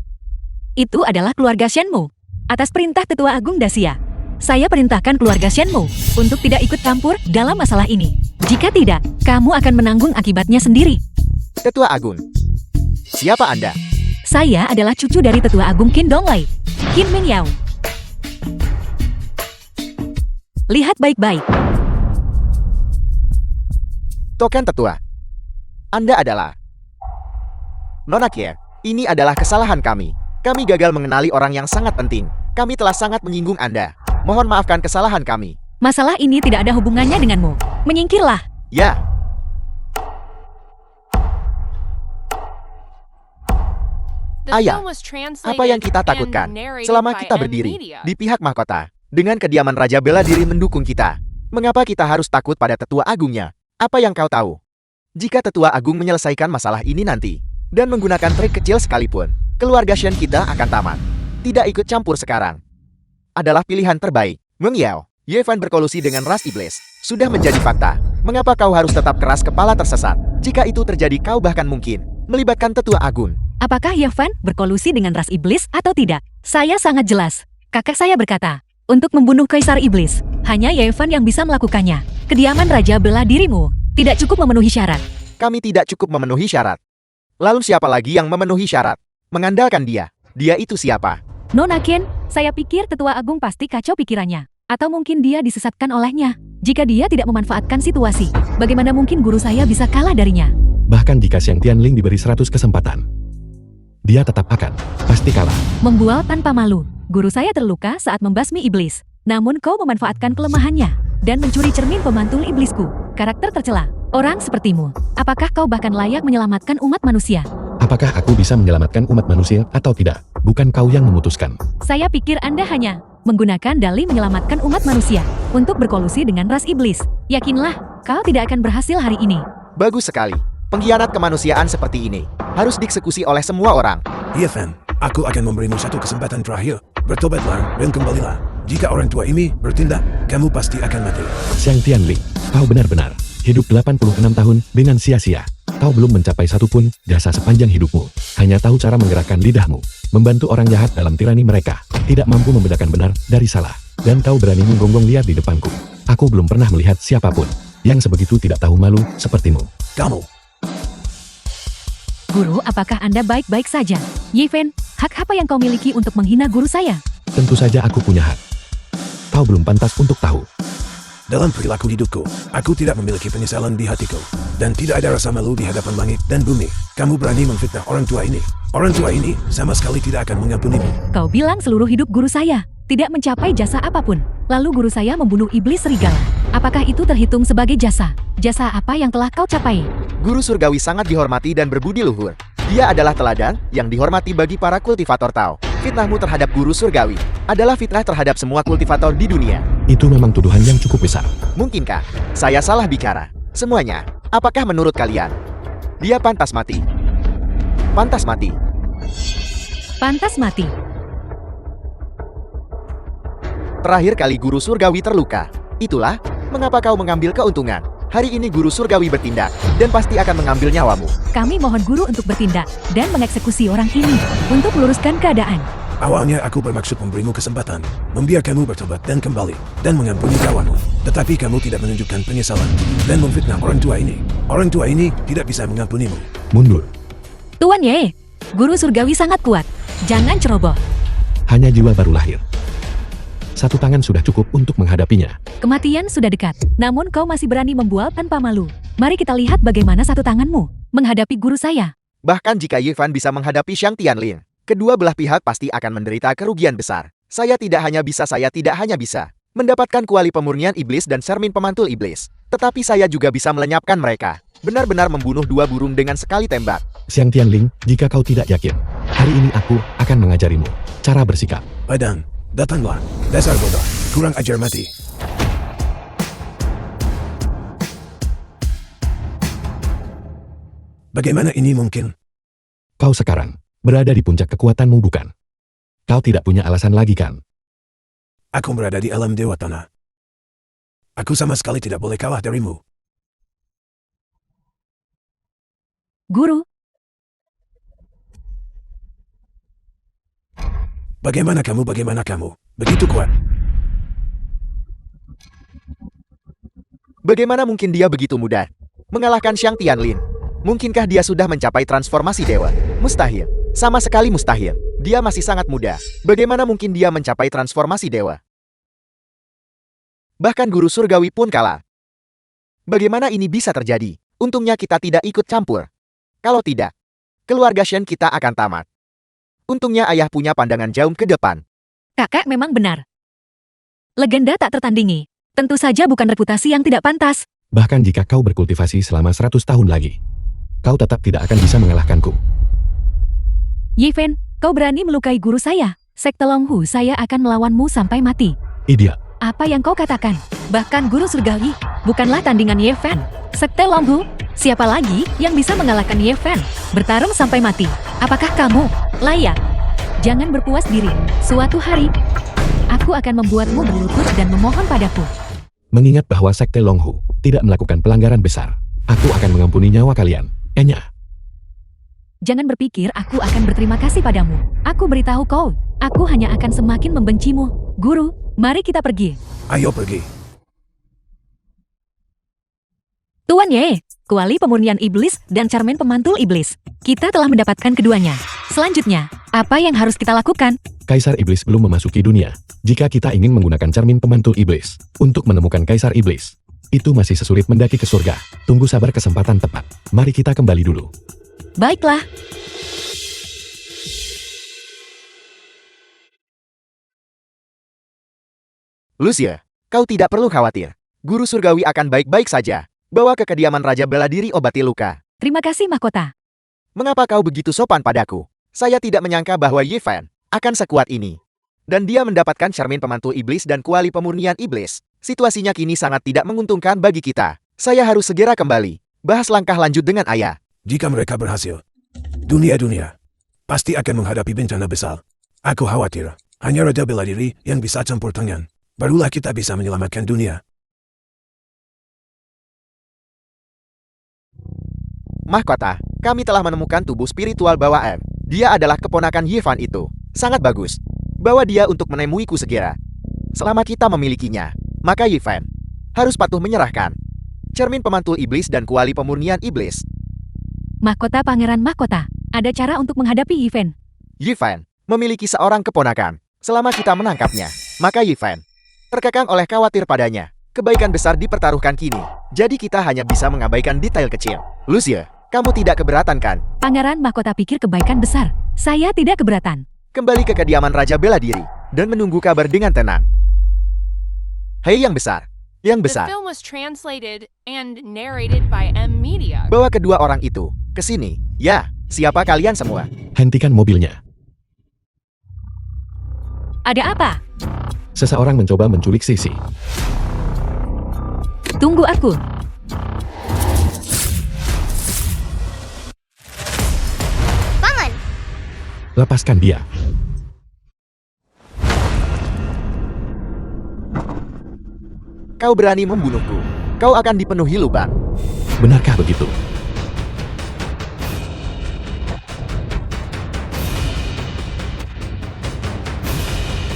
Itu adalah keluarga Shenmu. Atas perintah Tetua Agung Dacia, saya perintahkan keluarga Shenmu untuk tidak ikut campur dalam masalah ini. Jika tidak, kamu akan menanggung akibatnya sendiri. Tetua Agung. Siapa Anda? Saya adalah cucu dari Tetua Agung Qin Donglai, Qin Mingyao. Lihat baik-baik. Token Tetua. Anda adalah Nona Kier. Ini adalah kesalahan kami. Kami gagal mengenali orang yang sangat penting. Kami telah sangat menyinggung Anda. Mohon maafkan kesalahan kami. Masalah ini tidak ada hubungannya denganmu. Menyingkirlah. Ya. The Ayah, film was translated apa yang kita and takutkan narrated selama by kita M berdiri Media. di pihak mahkota dengan kediaman Raja Bela Diri mendukung kita? Mengapa kita harus takut pada Tetua Agungnya? Apa yang kau tahu? Jika Tetua Agung menyelesaikan masalah ini nanti dan menggunakan trik kecil sekalipun, keluarga Shen kita akan tamat. Tidak ikut campur sekarang adalah pilihan terbaik. Meng Yao, Yevan berkolusi dengan ras iblis. Sudah menjadi fakta. Mengapa kau harus tetap keras kepala tersesat? Jika itu terjadi kau bahkan mungkin melibatkan Tetua Agung. Apakah Yevan berkolusi dengan ras iblis atau tidak? Saya sangat jelas. Kakak saya berkata, untuk membunuh Kaisar Iblis, hanya Yevan yang bisa melakukannya. Kediaman Raja Bela Dirimu tidak cukup memenuhi syarat. Kami tidak cukup memenuhi syarat. Lalu siapa lagi yang memenuhi syarat? Mengandalkan dia. Dia itu siapa? Nona Ken, saya pikir Tetua Agung pasti kacau pikirannya. Atau mungkin dia disesatkan olehnya. Jika dia tidak memanfaatkan situasi, bagaimana mungkin guru saya bisa kalah darinya? Bahkan jika Xiang Tianling diberi 100 kesempatan, dia tetap akan pasti kalah. Membual tanpa malu. Guru saya terluka saat membasmi iblis. Namun kau memanfaatkan kelemahannya dan mencuri cermin pemantul iblisku. Karakter tercela. Orang sepertimu, apakah kau bahkan layak menyelamatkan umat manusia? Apakah aku bisa menyelamatkan umat manusia atau tidak? Bukan kau yang memutuskan. Saya pikir Anda hanya menggunakan dalih menyelamatkan umat manusia untuk berkolusi dengan ras iblis. Yakinlah, kau tidak akan berhasil hari ini. Bagus sekali. Pengkhianat kemanusiaan seperti ini harus dieksekusi oleh semua orang. Iya, Fan. Aku akan memberimu satu kesempatan terakhir. Bertobatlah dan kembalilah. Jika orang tua ini bertindak, kamu pasti akan mati. Xiang Tianling, kau benar-benar hidup 86 tahun dengan sia-sia. Kau belum mencapai satupun jasa sepanjang hidupmu. Hanya tahu cara menggerakkan lidahmu, membantu orang jahat dalam tirani mereka, tidak mampu membedakan benar dari salah. Dan kau berani menggonggong liar di depanku. Aku belum pernah melihat siapapun yang sebegitu tidak tahu malu sepertimu. Kamu. Guru, apakah Anda baik-baik saja? Ye Fen, hak apa yang kau miliki untuk menghina guru saya? Tentu saja aku punya hak. Kau belum pantas untuk tahu. Dalam perilaku hidupku, aku tidak memiliki penyesalan di hatiku. Dan tidak ada rasa malu di hadapan langit dan bumi. Kamu berani memfitnah orang tua ini. Orang tua ini sama sekali tidak akan mengampunimu. Kau bilang seluruh hidup guru saya tidak mencapai jasa apapun. Lalu guru saya membunuh iblis serigala. Apakah itu terhitung sebagai jasa? Jasa apa yang telah kau capai? Guru surgawi sangat dihormati dan berbudi luhur. Dia adalah teladan yang dihormati bagi para kultivator Tao. Fitnahmu terhadap guru surgawi adalah fitnah terhadap semua kultivator di dunia. Itu memang tuduhan yang cukup besar. Mungkinkah saya salah bicara? Semuanya, apakah menurut kalian dia pantas mati? Pantas mati. Pantas mati. Terakhir kali guru surgawi terluka. Itulah mengapa kau mengambil keuntungan. Hari ini guru surgawi bertindak dan pasti akan mengambil nyawamu. Kami mohon guru untuk bertindak dan mengeksekusi orang ini untuk meluruskan keadaan. Awalnya aku bermaksud memberimu kesempatan, membiarkanmu bertobat dan kembali, dan mengampuni kawanmu. Tetapi kamu tidak menunjukkan penyesalan, dan memfitnah orang tua ini. Orang tua ini tidak bisa mengampunimu. Mundur. Tuan Ye, guru surgawi sangat kuat. Jangan ceroboh. Hanya jiwa baru lahir. Satu tangan sudah cukup untuk menghadapinya. Kematian sudah dekat, namun kau masih berani membual tanpa malu. Mari kita lihat bagaimana satu tanganmu menghadapi guru saya. Bahkan jika Yifan bisa menghadapi Xiang Tianling, kedua belah pihak pasti akan menderita kerugian besar. Saya tidak hanya bisa mendapatkan kuali pemurnian iblis dan cermin pemantul iblis, tetapi saya juga bisa melenyapkan mereka. Benar-benar membunuh dua burung dengan sekali tembak. Xiang Tianling, jika kau tidak yakin, hari ini aku akan mengajarimu cara bersikap. Padang, datanglah. Dasar bodoh, kurang ajar mati. Bagaimana ini mungkin? Kau sekarang berada di puncak kekuatanmu, bukan? Kau tidak punya alasan lagi, kan? Aku berada di alam Dewa Tanah. Aku sama sekali tidak boleh kalah darimu. Guru, Bagaimana kamu? Begitu kuat. Bagaimana mungkin dia begitu mudah mengalahkan Xiang Tianlin? Mungkinkah dia sudah mencapai transformasi dewa? Mustahil. Sama sekali mustahil. Dia masih sangat muda. Bagaimana mungkin dia mencapai transformasi dewa? Bahkan guru surgawi pun kalah. Bagaimana ini bisa terjadi? Untungnya kita tidak ikut campur. Kalau tidak, keluarga Shen kita akan tamat. Untungnya ayah punya pandangan jauh ke depan. kakak memang benar. Legenda tak tertandingi. Tentu saja bukan reputasi yang tidak pantas. Bahkan jika kau berkultivasi selama 100 tahun lagi, kau tetap tidak akan bisa mengalahkanku. Ye Fen, kau berani melukai guru saya. Sekte Longhu saya akan melawanmu sampai mati. Idiot. Apa yang kau katakan? Bahkan guru surgawi bukanlah tandingan Ye Fen. Sekte Longhu, siapa lagi yang bisa mengalahkan Ye Fen? Bertarung sampai mati. Apakah kamu layak? Jangan berpuas diri. Suatu hari, aku akan membuatmu berlutut dan memohon padaku. Mengingat bahwa Sekte Longhu tidak melakukan pelanggaran besar, aku akan mengampuni nyawa kalian. Enya. Jangan berpikir aku akan berterima kasih padamu. Aku beritahu kau, aku hanya akan semakin membencimu. Guru, mari kita pergi. Ayo pergi. Tuan Ye, kuali pemurnian iblis dan cermin pemantul iblis. Kita telah mendapatkan keduanya. Selanjutnya, apa yang harus kita lakukan? Kaisar Iblis belum memasuki dunia. Jika kita ingin menggunakan cermin pemantul iblis untuk menemukan Kaisar Iblis, Itu masih sesulit mendaki ke surga. Tunggu sabar kesempatan tepat. Mari kita kembali dulu. Baiklah, Lucia, kau tidak perlu khawatir. Guru surgawi akan baik-baik saja. Bawa ke kediaman Raja Bela Diri obati luka. terima kasih mahkota. Mengapa kau begitu sopan padaku? Saya tidak menyangka bahwa Yifan akan sekuat ini. Dan dia mendapatkan cermin pemantul iblis dan kuali pemurnian iblis. Situasinya kini sangat tidak menguntungkan bagi kita. Saya harus segera kembali. Bahas langkah lanjut dengan ayah. Jika mereka berhasil, dunia pasti akan menghadapi bencana besar. Aku khawatir, hanya Raja Bela Diri yang bisa campur tangan. Barulah kita bisa menyelamatkan dunia. Mahkota, kami telah menemukan tubuh spiritual bawaan. Dia adalah keponakan Yifan itu. Sangat bagus. Bawa dia untuk menemuiku segera. Selama kita memilikinya, maka Yifan harus patuh menyerahkan cermin pemantul iblis dan kuali pemurnian iblis. Mahkota Pangeran Mahkota, ada cara untuk menghadapi Yifan. Yifan memiliki seorang keponakan. Selama kita menangkapnya, maka Yifan terkekang oleh khawatir padanya. Kebaikan besar dipertaruhkan kini. Jadi kita hanya bisa mengabaikan detail kecil. Lucia, kamu tidak keberatan kan? Pangeran Mahkota pikir kebaikan besar. Saya tidak keberatan. Kembali ke kediaman Raja Bela Diri dan menunggu kabar dengan tenang. Hei yang besar, yang The besar. film was translated and narrated by M Media. Bawa kedua orang itu ke sini. Ya, siapa kalian semua? Hentikan mobilnya. Ada apa? Seseorang mencoba menculik Sisi. Tunggu aku. Paman, Lepaskan dia. Kau berani membunuhku. Kau akan dipenuhi lubang. Benarkah begitu?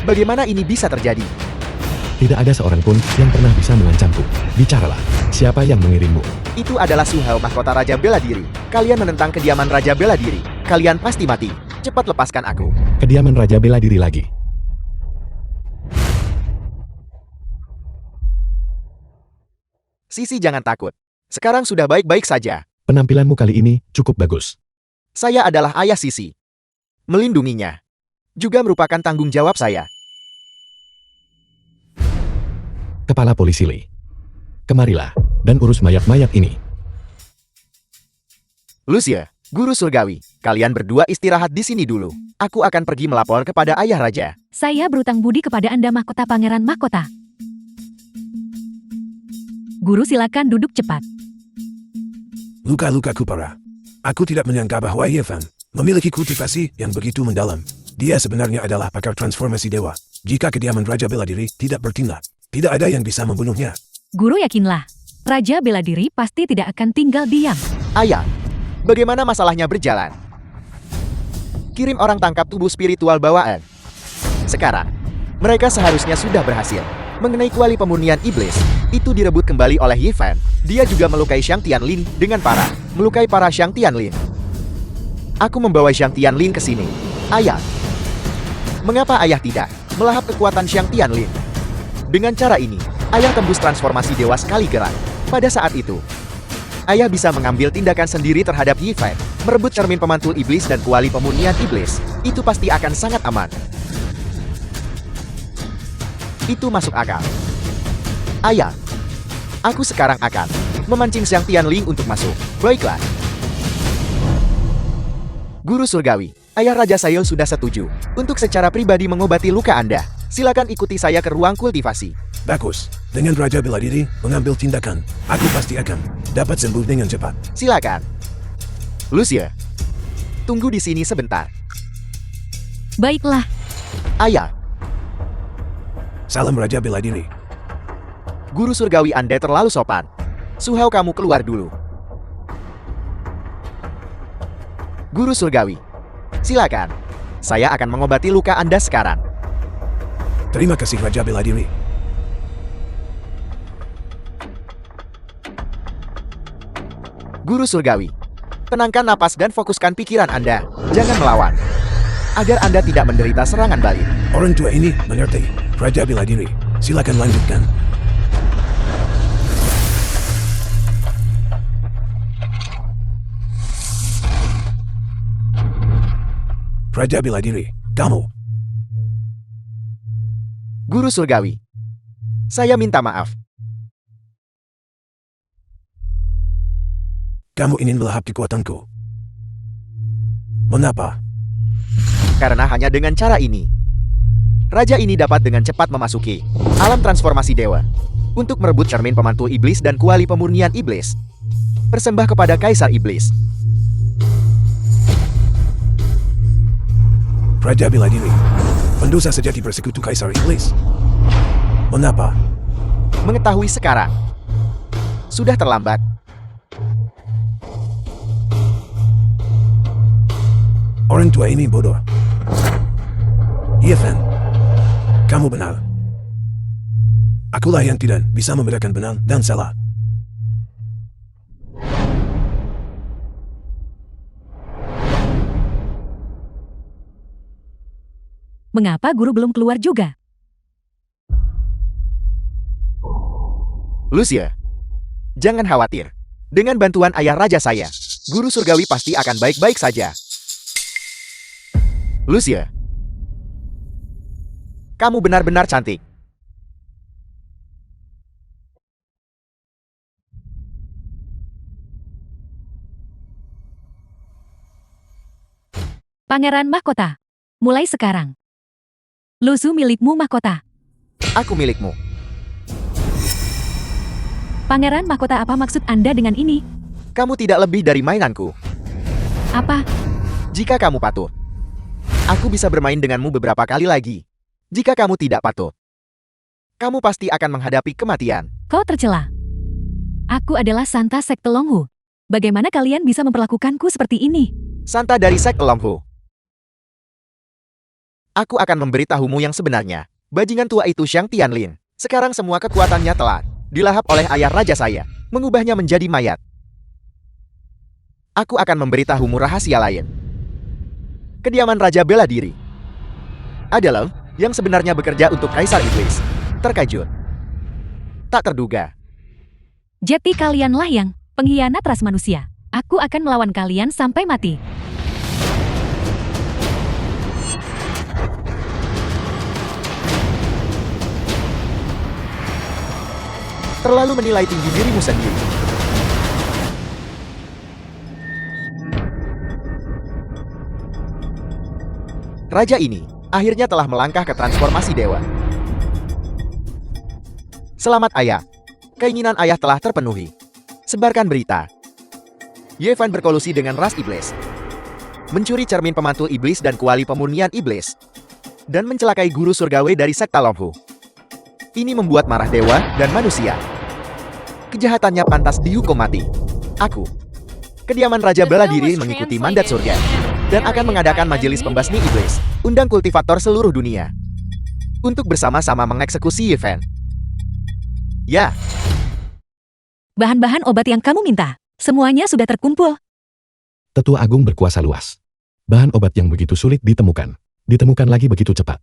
Bagaimana ini bisa terjadi? Tidak ada seorang pun yang pernah bisa mengancamku. Bicaralah. Siapa yang mengirimmu? Itu adalah Suhao, mahkota Raja Bela Diri. Kalian menentang kediaman Raja Bela Diri. Kalian pasti mati. Cepat lepaskan aku. Kediaman Raja Bela Diri lagi. Sisi jangan takut. Sekarang sudah baik-baik saja. Penampilanmu kali ini cukup bagus. Saya adalah ayah Sisi. Melindunginya juga merupakan tanggung jawab saya. Kepala polisi Lee. Kemarilah dan urus mayat-mayat ini. Lucia, guru surgawi, kalian berdua istirahat di sini dulu. Aku akan pergi melapor kepada ayah raja. Saya berutang budi kepada Anda Mahkota Pangeran Mahkota. Guru silakan duduk cepat. Luka-lukaku parah. Aku tidak menyangka bahwa Yifan memiliki kultivasi yang begitu mendalam. Dia sebenarnya adalah pakar transformasi dewa. Jika kediaman Raja Bela Diri tidak bertindak, tidak ada yang bisa membunuhnya. Guru yakinlah, Raja Bela Diri pasti tidak akan tinggal diam. Ayah, bagaimana masalahnya berjalan? Kirim orang tangkap tubuh spiritual bawaan. Sekarang, mereka seharusnya sudah berhasil. Mengenai kuali pemurnian iblis, itu direbut kembali oleh Yifan. Dia juga melukai Xiang Tianlin dengan parah. Melukai para Xiang Tianlin. Aku membawa Xiang Tianlin ke sini. Ayah, mengapa ayah tidak melahap kekuatan Xiang Tianlin? Dengan cara ini, ayah tembus transformasi dewa sekali gerak. Pada saat itu, ayah bisa mengambil tindakan sendiri terhadap Yifan. Merebut cermin pemantul iblis dan kuali pemurnian iblis. Itu pasti akan sangat aman. Itu masuk akal. Ayah, aku sekarang akan memancing Xiang Tianling untuk masuk. Baiklah. Guru surgawi, ayah Raja Sayo sudah setuju untuk secara pribadi mengobati luka Anda. Silakan ikuti saya ke ruang kultivasi. Bagus. Dengan Raja Bela Diri mengambil tindakan, aku pasti akan dapat sembuh dengan cepat. Silakan. Lucia, tunggu di sini sebentar. Baiklah, Ayah, Salam Raja Bela Diri. guru surgawi Anda terlalu sopan. Suhao, kamu keluar dulu. Guru surgawi, silakan. Saya akan mengobati luka Anda sekarang. Terima kasih Raja Bela Diri. Guru surgawi, tenangkan napas dan fokuskan pikiran Anda. Jangan melawan, agar Anda tidak menderita serangan balik. Orang tua ini mengerti. Raja Bela Diri, silakan lanjutkan. Raja bela diri, kamu. Guru surgawi. Saya minta maaf. Kamu ingin melahap kekuatanku. Mengapa? Karena hanya dengan cara ini, raja ini dapat dengan cepat memasuki alam transformasi dewa untuk merebut cermin pemantul iblis dan kuali pemurnian iblis. Persembah kepada Kaisar Iblis. Raja bela diri, pendosa sejati bersekutu Kaisar Iblis. Mengapa? Mengetahui sekarang, sudah terlambat. Orang tua ini bodoh. Yefan, kamu benar. Akulah yang tidak bisa membedakan benar dan salah. Mengapa guru belum keluar juga? Lucia, jangan khawatir. Dengan bantuan ayah raja saya, guru surgawi pasti akan baik-baik saja. Lucia, kamu benar-benar cantik. Pangeran Mahkota. Mulai sekarang. Luzu milikmu mahkota. Aku milikmu. Pangeran Mahkota, apa maksud Anda dengan ini? Kamu tidak lebih dari mainanku. Apa? Jika kamu patuh, aku bisa bermain denganmu beberapa kali lagi. Jika kamu tidak patuh, kamu pasti akan menghadapi kematian. Kau tercela. Aku adalah Santa Sekte Longhu. Bagaimana kalian bisa memperlakukanku seperti ini? Santa dari Sekte Longhu. Aku akan memberitahumu yang sebenarnya. Bajingan tua itu Xiang Tianlin. Sekarang semua kekuatannya telah dilahap oleh ayah raja saya, mengubahnya menjadi mayat. Aku akan memberitahumu rahasia lain. Kediaman Raja Bela Diri adalah yang sebenarnya bekerja untuk Kaisar Iblis. Terkejut. Tak terduga. Jadi kalianlah yang pengkhianat ras manusia. Aku akan melawan kalian sampai mati. Terlalu menilai tinggi dirimu sendiri. Raja ini akhirnya telah melangkah ke transformasi dewa. Selamat ayah. Keinginan ayah telah terpenuhi. Sebarkan berita. Yefan berkolusi dengan ras iblis. Mencuri cermin pemantul iblis dan kuali pemurnian iblis. Dan mencelakai guru surgawi dari sekte Longhu. Ini membuat marah dewa dan manusia. Kejahatannya pantas dihukum mati. Aku, kediaman Raja Bela Diri, mengikuti mandat surga dan akan mengadakan majelis pembasmi iblis. Undang kultivator seluruh dunia untuk bersama-sama mengeksekusi Yefan. Ya, Bahan-bahan obat yang kamu minta, semuanya sudah terkumpul. Tetua Agung berkuasa luas. Bahan obat yang begitu sulit ditemukan lagi begitu cepat.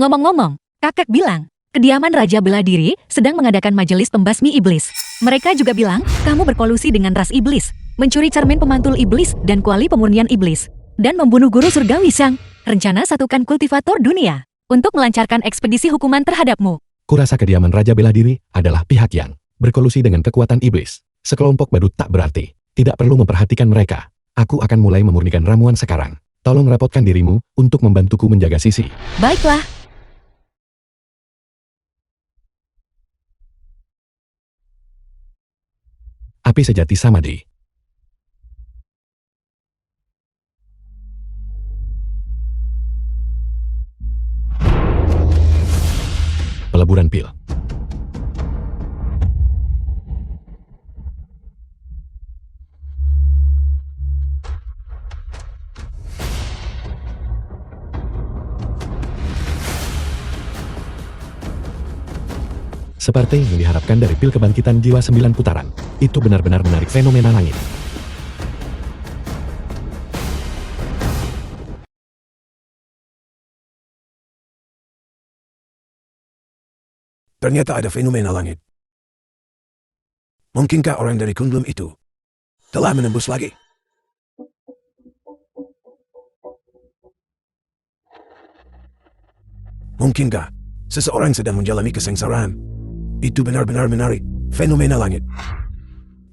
Ngomong-ngomong, kakek bilang, kediaman Raja Bela Diri sedang mengadakan majelis pembasmi iblis. Mereka juga bilang, kamu berkolusi dengan ras iblis, mencuri cermin pemantul iblis dan kuali pemurnian iblis, dan membunuh guru surgawi Xiang. Rencana satukan kultivator dunia untuk melancarkan ekspedisi hukuman terhadapmu. Kurasa kediaman Raja Bela Diri adalah pihak yang berkolusi dengan kekuatan iblis. Sekelompok badut tak berarti. Tidak perlu memperhatikan mereka. Aku akan mulai memurnikan ramuan sekarang. Tolong rapotkan dirimu untuk membantuku menjaga Sisi. Baiklah. Api sejati Samadhi. Peleburan pil. Seperti yang diharapkan dari pil kebangkitan jiwa 9 putaran, itu benar-benar menarik fenomena langit. Ternyata ada fenomena langit. Mungkinkah orang dari Kunlun itu telah menembus lagi? Mungkinkah seseorang sedang menjalani kesengsaraan? Itu benar-benar menarik. Fenomena langit.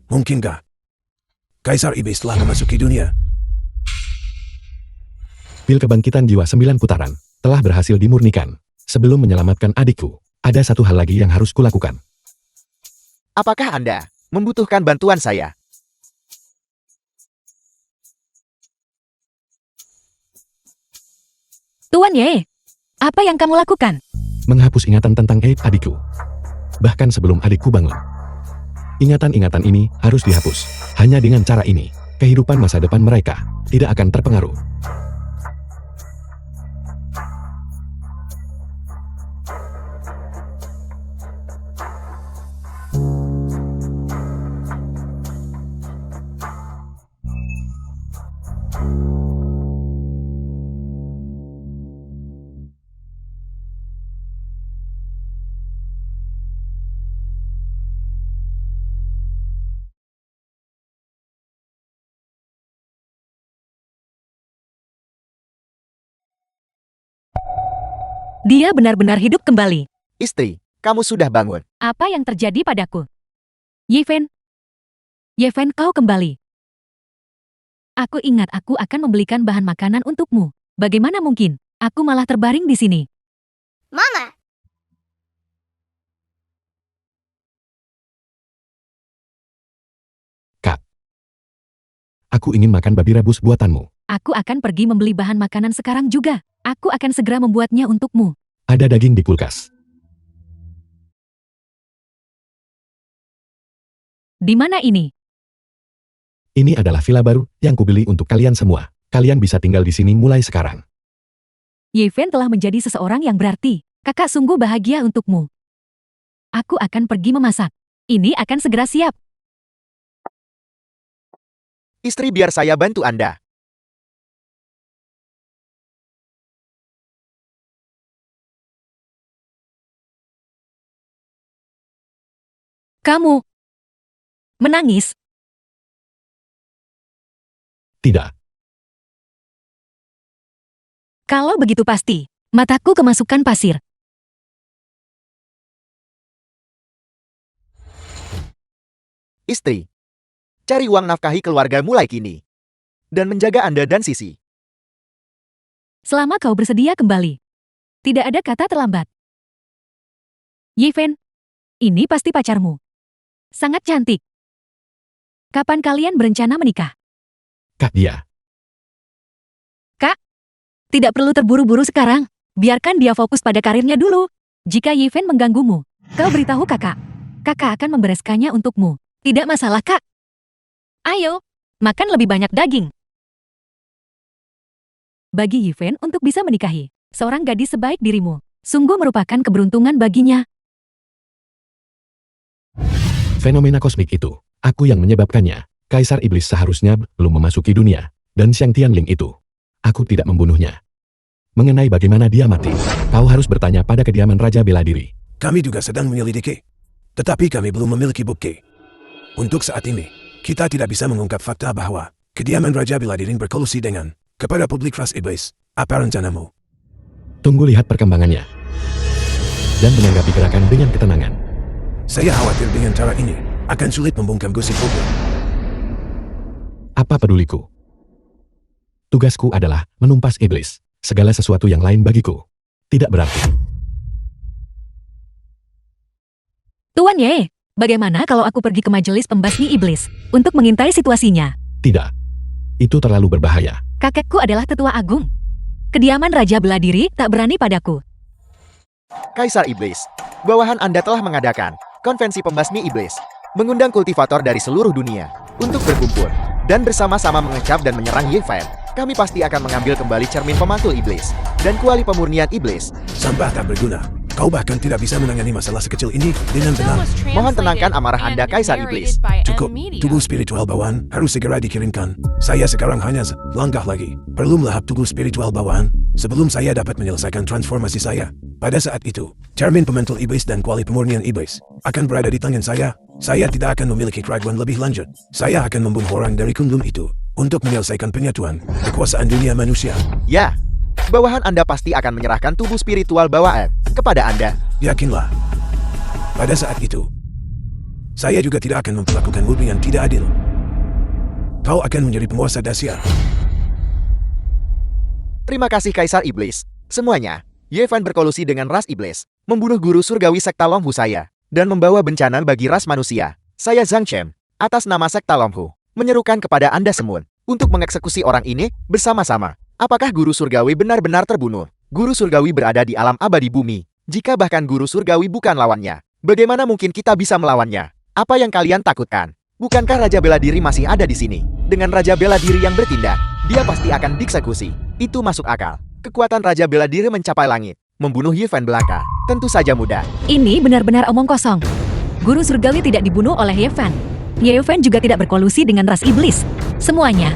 Mungkinkah Kaisar Iblis telah memasuki dunia? Pil kebangkitan jiwa 9 putaran telah berhasil dimurnikan. Sebelum menyelamatkan adikku, ada satu hal lagi yang harus kulakukan. Apakah Anda membutuhkan bantuan saya? Tuan Ye, apa yang kamu lakukan? Menghapus ingatan tentang adikku. Bahkan sebelum adikku bangun. Ingatan-ingatan ini harus dihapus. Hanya dengan cara ini, kehidupan masa depan mereka tidak akan terpengaruh. Dia benar-benar hidup kembali. Istri, kamu sudah bangun. Apa yang terjadi padaku? Yeven, kau kembali. Aku ingat aku akan membelikan bahan makanan untukmu. Bagaimana mungkin? Aku malah terbaring di sini. Mama, Kak, aku ingin makan babi rebus buatanmu. Aku akan pergi membeli bahan makanan sekarang juga. Aku akan segera membuatnya untukmu. Ada daging di kulkas. Di mana ini? Ini adalah villa baru yang kubeli untuk kalian semua. Kalian bisa tinggal di sini mulai sekarang. Yeven telah menjadi seseorang yang berarti. Kakak sungguh bahagia untukmu. Aku akan pergi memasak. Ini akan segera siap. Istri, biar saya bantu Anda. Kamu menangis? Tidak. Kalau begitu pasti, mataku kemasukan pasir. Istri, cari uang nafkahi keluarga mulai kini. Dan menjaga Anda dan Sisi. Selama kau bersedia kembali. Tidak ada kata terlambat. Yeven, ini pasti pacarmu. Sangat cantik. Kapan kalian berencana menikah? Kak, dia. Tidak perlu terburu-buru sekarang. Biarkan dia fokus pada karirnya dulu. Jika Yeven mengganggumu, kau beritahu kakak. Kakak akan membereskannya untukmu. Tidak masalah, Kak. Ayo, makan lebih banyak daging. Bagi Yeven untuk bisa menikahi seorang gadis sebaik dirimu, sungguh merupakan keberuntungan baginya. Fenomena kosmik itu, aku yang menyebabkannya. Kaisar Iblis seharusnya belum memasuki dunia. Dan Xiang Tianling itu, aku tidak membunuhnya. Mengenai bagaimana dia mati, kau harus bertanya pada kediaman Raja Bela Diri. Kami juga sedang menyelidiki. Tetapi kami belum memiliki bukti. Untuk saat ini, kita tidak bisa mengungkap fakta bahwa kediaman Raja Bela Diri berkolusi dengan kepada publik ras iblis. Apa rencanamu? Tunggu lihat perkembangannya. Dan menanggapi gerakan dengan ketenangan. Saya khawatir dengan cara ini akan sulit membungkam gosip publik. Apa peduliku? Tugasku adalah menumpas iblis. Segala sesuatu yang lain bagiku tidak berarti. Tuan Ye, bagaimana kalau aku pergi ke majelis pembasmi iblis untuk mengintai situasinya? Tidak. Itu terlalu berbahaya. Kakekku adalah tetua agung. Kediaman Raja Bela Diri tak berani padaku. Kaisar Iblis, bawahan Anda telah mengadakan konvensi pembasmi iblis, mengundang kultivator dari seluruh dunia untuk berkumpul dan bersama-sama mengecap dan menyerang Yeven. Kami pasti akan mengambil kembali cermin pemantul iblis dan kuali pemurnian iblis. Sampah tak berguna. Kau bahkan tidak bisa menangani masalah sekecil ini dengan The film benar. was Mohon tenangkan translated amarah Anda, and Kaisar narrated Iblis. by Cukup, M Media. tubuh spiritual bawaan harus segera dikirimkan. Saya sekarang hanya langkah lagi. Perlu melahap tubuh spiritual bawaan sebelum saya dapat menyelesaikan transformasi saya. Pada saat itu, cermin pemantul iblis dan kuali pemurnian iblis akan berada di tangan saya. Saya tidak akan memiliki keraguan lebih lanjut. Saya akan membunuh orang dari kundum itu untuk menyelesaikan penyatuan kekuasaan dunia manusia. Ya, bawahan Anda pasti akan menyerahkan tubuh spiritual bawaan kepada Anda. Yakinlah. Pada saat itu, saya juga tidak akan memperlakukan murni yang tidak adil. Kau akan menjadi penguasa Dacia. Terima kasih Kaisar Iblis. Semuanya, Yevan berkolusi dengan ras iblis, membunuh guru surgawi sekta Longhu saya, dan membawa bencana bagi ras manusia. Saya Zhang Chen, atas nama sekta Longhu, menyerukan kepada Anda semua untuk mengeksekusi orang ini bersama-sama. Apakah guru surgawi benar-benar terbunuh? Guru surgawi berada di alam abadi bumi. Jika bahkan guru surgawi bukan lawannya, bagaimana mungkin kita bisa melawannya? Apa yang kalian takutkan? Bukankah Raja Bela Diri masih ada di sini? Dengan Raja Bela Diri yang bertindak, dia pasti akan dieksekusi. Itu masuk akal. Kekuatan Raja Bela Diri mencapai langit. Membunuh Yevan belaka tentu saja mudah. Ini benar-benar omong kosong. Guru surgawi tidak dibunuh oleh Yevan. Yevan juga tidak berkolusi dengan ras iblis. Semuanya.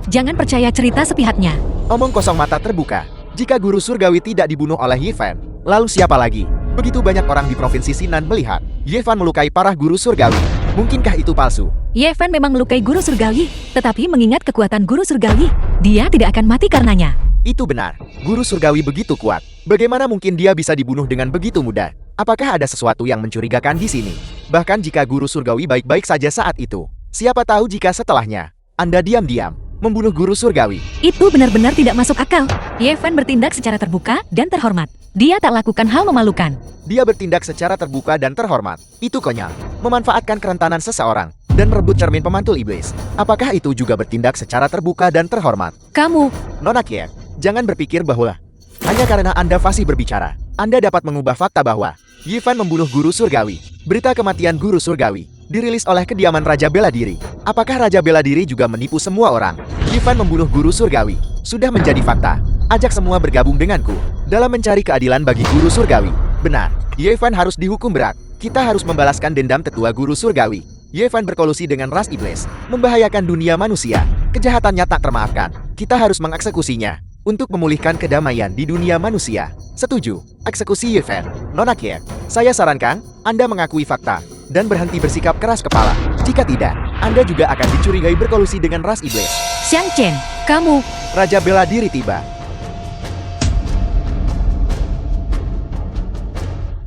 Jangan percaya cerita sepihaknya. Omong kosong mata terbuka. Jika guru surgawi tidak dibunuh oleh Yevan, lalu siapa lagi? Begitu banyak orang di Provinsi Sinan melihat Yevan melukai parah guru surgawi. Mungkinkah itu palsu? Yevan memang melukai guru surgawi, tetapi mengingat kekuatan guru surgawi, dia tidak akan mati karenanya. Itu benar. Guru surgawi begitu kuat. Bagaimana mungkin dia bisa dibunuh dengan begitu mudah? Apakah ada sesuatu yang mencurigakan di sini? Bahkan jika guru surgawi baik-baik saja saat itu, siapa tahu jika setelahnya Anda diam-diam membunuh guru surgawi. Itu benar-benar tidak masuk akal. Yevan bertindak secara terbuka dan terhormat. Dia tak lakukan hal memalukan. Dia bertindak secara terbuka dan terhormat. Itu konyol. Memanfaatkan kerentanan seseorang dan merebut cermin pemantul iblis. Apakah itu juga bertindak secara terbuka dan terhormat? Kamu, Nona Kier, jangan berpikir bahwa hanya karena Anda fasih berbicara, Anda dapat mengubah fakta bahwa Yevan membunuh guru surgawi. Berita kematian guru surgawi dirilis oleh kediaman Raja Bela Diri. Apakah Raja Bela Diri juga menipu semua orang? Yevan membunuh guru surgawi sudah menjadi fakta. Ajak semua bergabung denganku dalam mencari keadilan bagi guru surgawi. Benar, Yevan harus dihukum berat. Kita harus membalaskan dendam tetua guru surgawi. Yevan berkolusi dengan ras iblis, membahayakan dunia manusia. Kejahatannya tak termaafkan. Kita harus mengeksekusinya untuk memulihkan kedamaian di dunia manusia. Setuju, eksekusi Yevan. Nona Kier, saya sarankan Anda mengakui fakta dan berhenti bersikap keras kepala. Jika tidak, Anda juga akan dicurigai berkolusi dengan ras iblis. Xiang Chen, kamu. Raja Bela Diri tiba.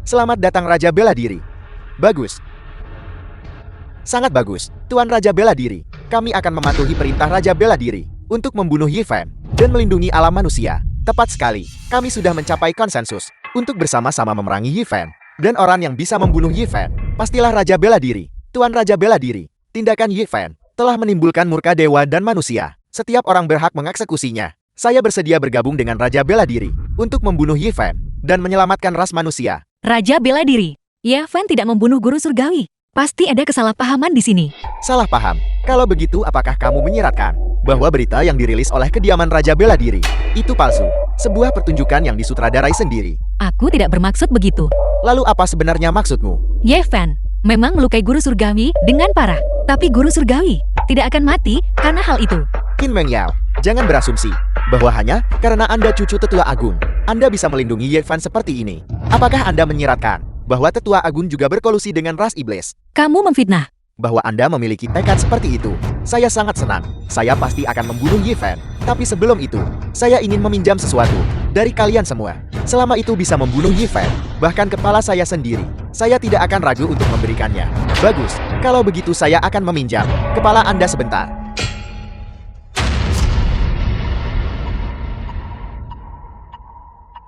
Selamat datang Raja Bela Diri. Bagus. Sangat bagus, Tuan Raja Bela Diri. Kami akan mematuhi perintah Raja Bela Diri untuk membunuh Yevan dan melindungi alam manusia. Tepat sekali, kami sudah mencapai konsensus untuk bersama-sama memerangi Yevan. Dan orang yang bisa membunuh Yevan, pastilah Raja Bela Diri. Tuan Raja Bela Diri, tindakan Yevan telah menimbulkan murka dewa dan manusia. Setiap orang berhak mengeksekusinya. Saya bersedia bergabung dengan Raja Bela Diri untuk membunuh Yevan dan menyelamatkan ras manusia. Raja Bela Diri. Yevan tidak membunuh guru surgawi. Pasti ada kesalahpahaman di sini. Salah paham. Kalau begitu apakah kamu menyiratkan bahwa berita yang dirilis oleh kediaman Raja Bela Diri itu palsu? Sebuah pertunjukan yang disutradarai sendiri. Aku tidak bermaksud begitu. Lalu apa sebenarnya maksudmu? Yevan memang melukai guru surgawi dengan parah. Tapi guru surgawi tidak akan mati karena hal itu. Qin Meng Yao, jangan berasumsi bahwa hanya karena Anda cucu tetua agung, Anda bisa melindungi Yevan seperti ini. Apakah Anda menyiratkan bahwa tetua agung juga berkolusi dengan ras iblis? Kamu memfitnah. Bahwa Anda memiliki tekad seperti itu, saya sangat senang. Saya pasti akan membunuh Yevan. Tapi sebelum itu, saya ingin meminjam sesuatu dari kalian semua. Selama itu bisa membunuh Yevan, bahkan kepala saya sendiri, saya tidak akan ragu untuk memberikannya. Bagus, kalau begitu saya akan meminjam kepala Anda sebentar.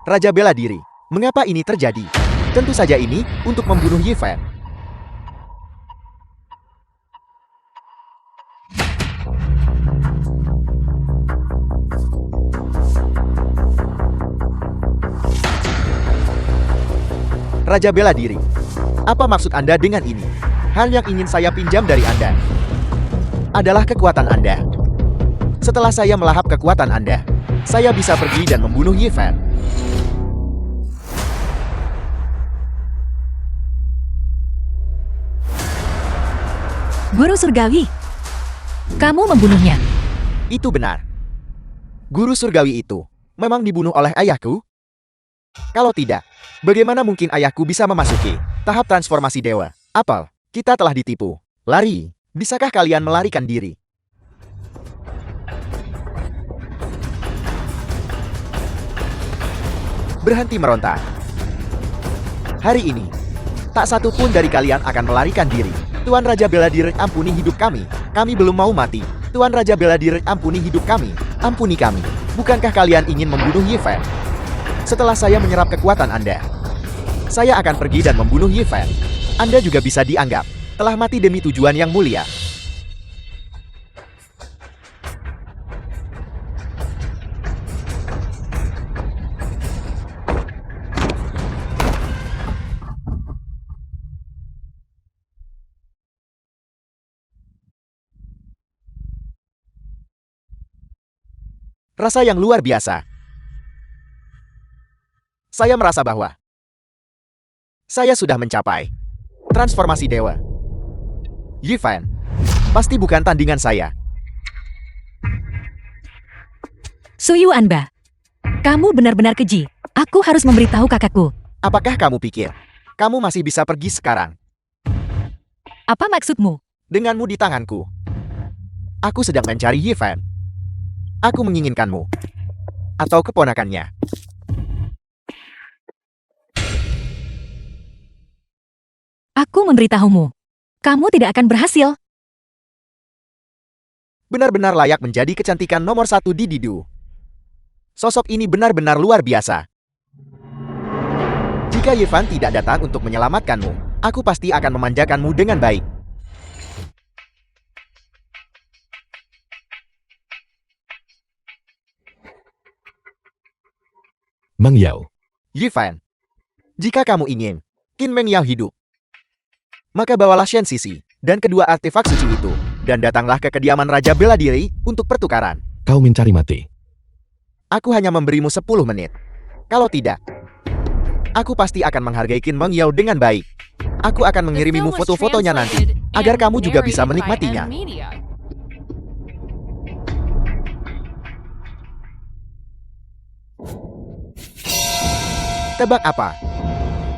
Raja Bela Diri, mengapa ini terjadi? Tentu saja ini untuk membunuh Yevan. Raja Bela Diri, apa maksud Anda dengan ini? Hal yang ingin saya pinjam dari Anda adalah kekuatan Anda. Setelah saya melahap kekuatan Anda, saya bisa pergi dan membunuh Yevan. Guru surgawi. Kamu membunuhnya. Itu benar. Guru surgawi itu memang dibunuh oleh ayahku? Kalau tidak, bagaimana mungkin ayahku bisa memasuki tahap transformasi dewa? Apel, kita telah ditipu. Lari, bisakah kalian melarikan diri? Berhenti meronta. Hari ini, tak satu pun dari kalian akan melarikan diri. Tuan Raja bela diri, ampuni hidup kami. Kami belum mau mati. Tuan Raja bela diri, ampuni hidup kami. Ampuni kami. Bukankah kalian ingin membunuh Ye Fan? Setelah saya menyerap kekuatan Anda, saya akan pergi dan membunuh Ye Fan. Anda juga bisa dianggap telah mati demi tujuan yang mulia. Rasa yang luar biasa. Saya merasa bahwa saya sudah mencapai transformasi dewa. Ye Fan, pasti bukan tandingan saya. Suyu Anba, kamu benar-benar keji. Aku harus memberitahu kakakku. Apakah kamu pikir kamu masih bisa pergi sekarang? Apa maksudmu? Denganmu di tanganku, aku sedang mencari Ye Fan. Aku menginginkanmu atau keponakannya. Aku memberitahumu. Kamu tidak akan berhasil. Benar-benar layak menjadi kecantikan nomor 1 di Didu. Sosok ini benar-benar luar biasa. Jika Ye Fan tidak datang untuk menyelamatkanmu, aku pasti akan memanjakanmu dengan baik. Meng Yao, Ye Fan, jika kamu ingin Qin Meng Yao hidup, maka bawalah Shen Sisi dan kedua artefak suci itu, dan datanglah ke kediaman Raja Bela Diri untuk pertukaran. kau mencari mati. Aku hanya memberimu 10 menit. Kalau tidak, aku pasti akan menghargai Qin Meng Yao dengan baik. Aku akan The mengirimimu film was foto-fotonya nanti, translated agar and kamu juga bisa narrated by menikmatinya. N Media. Tebak apa?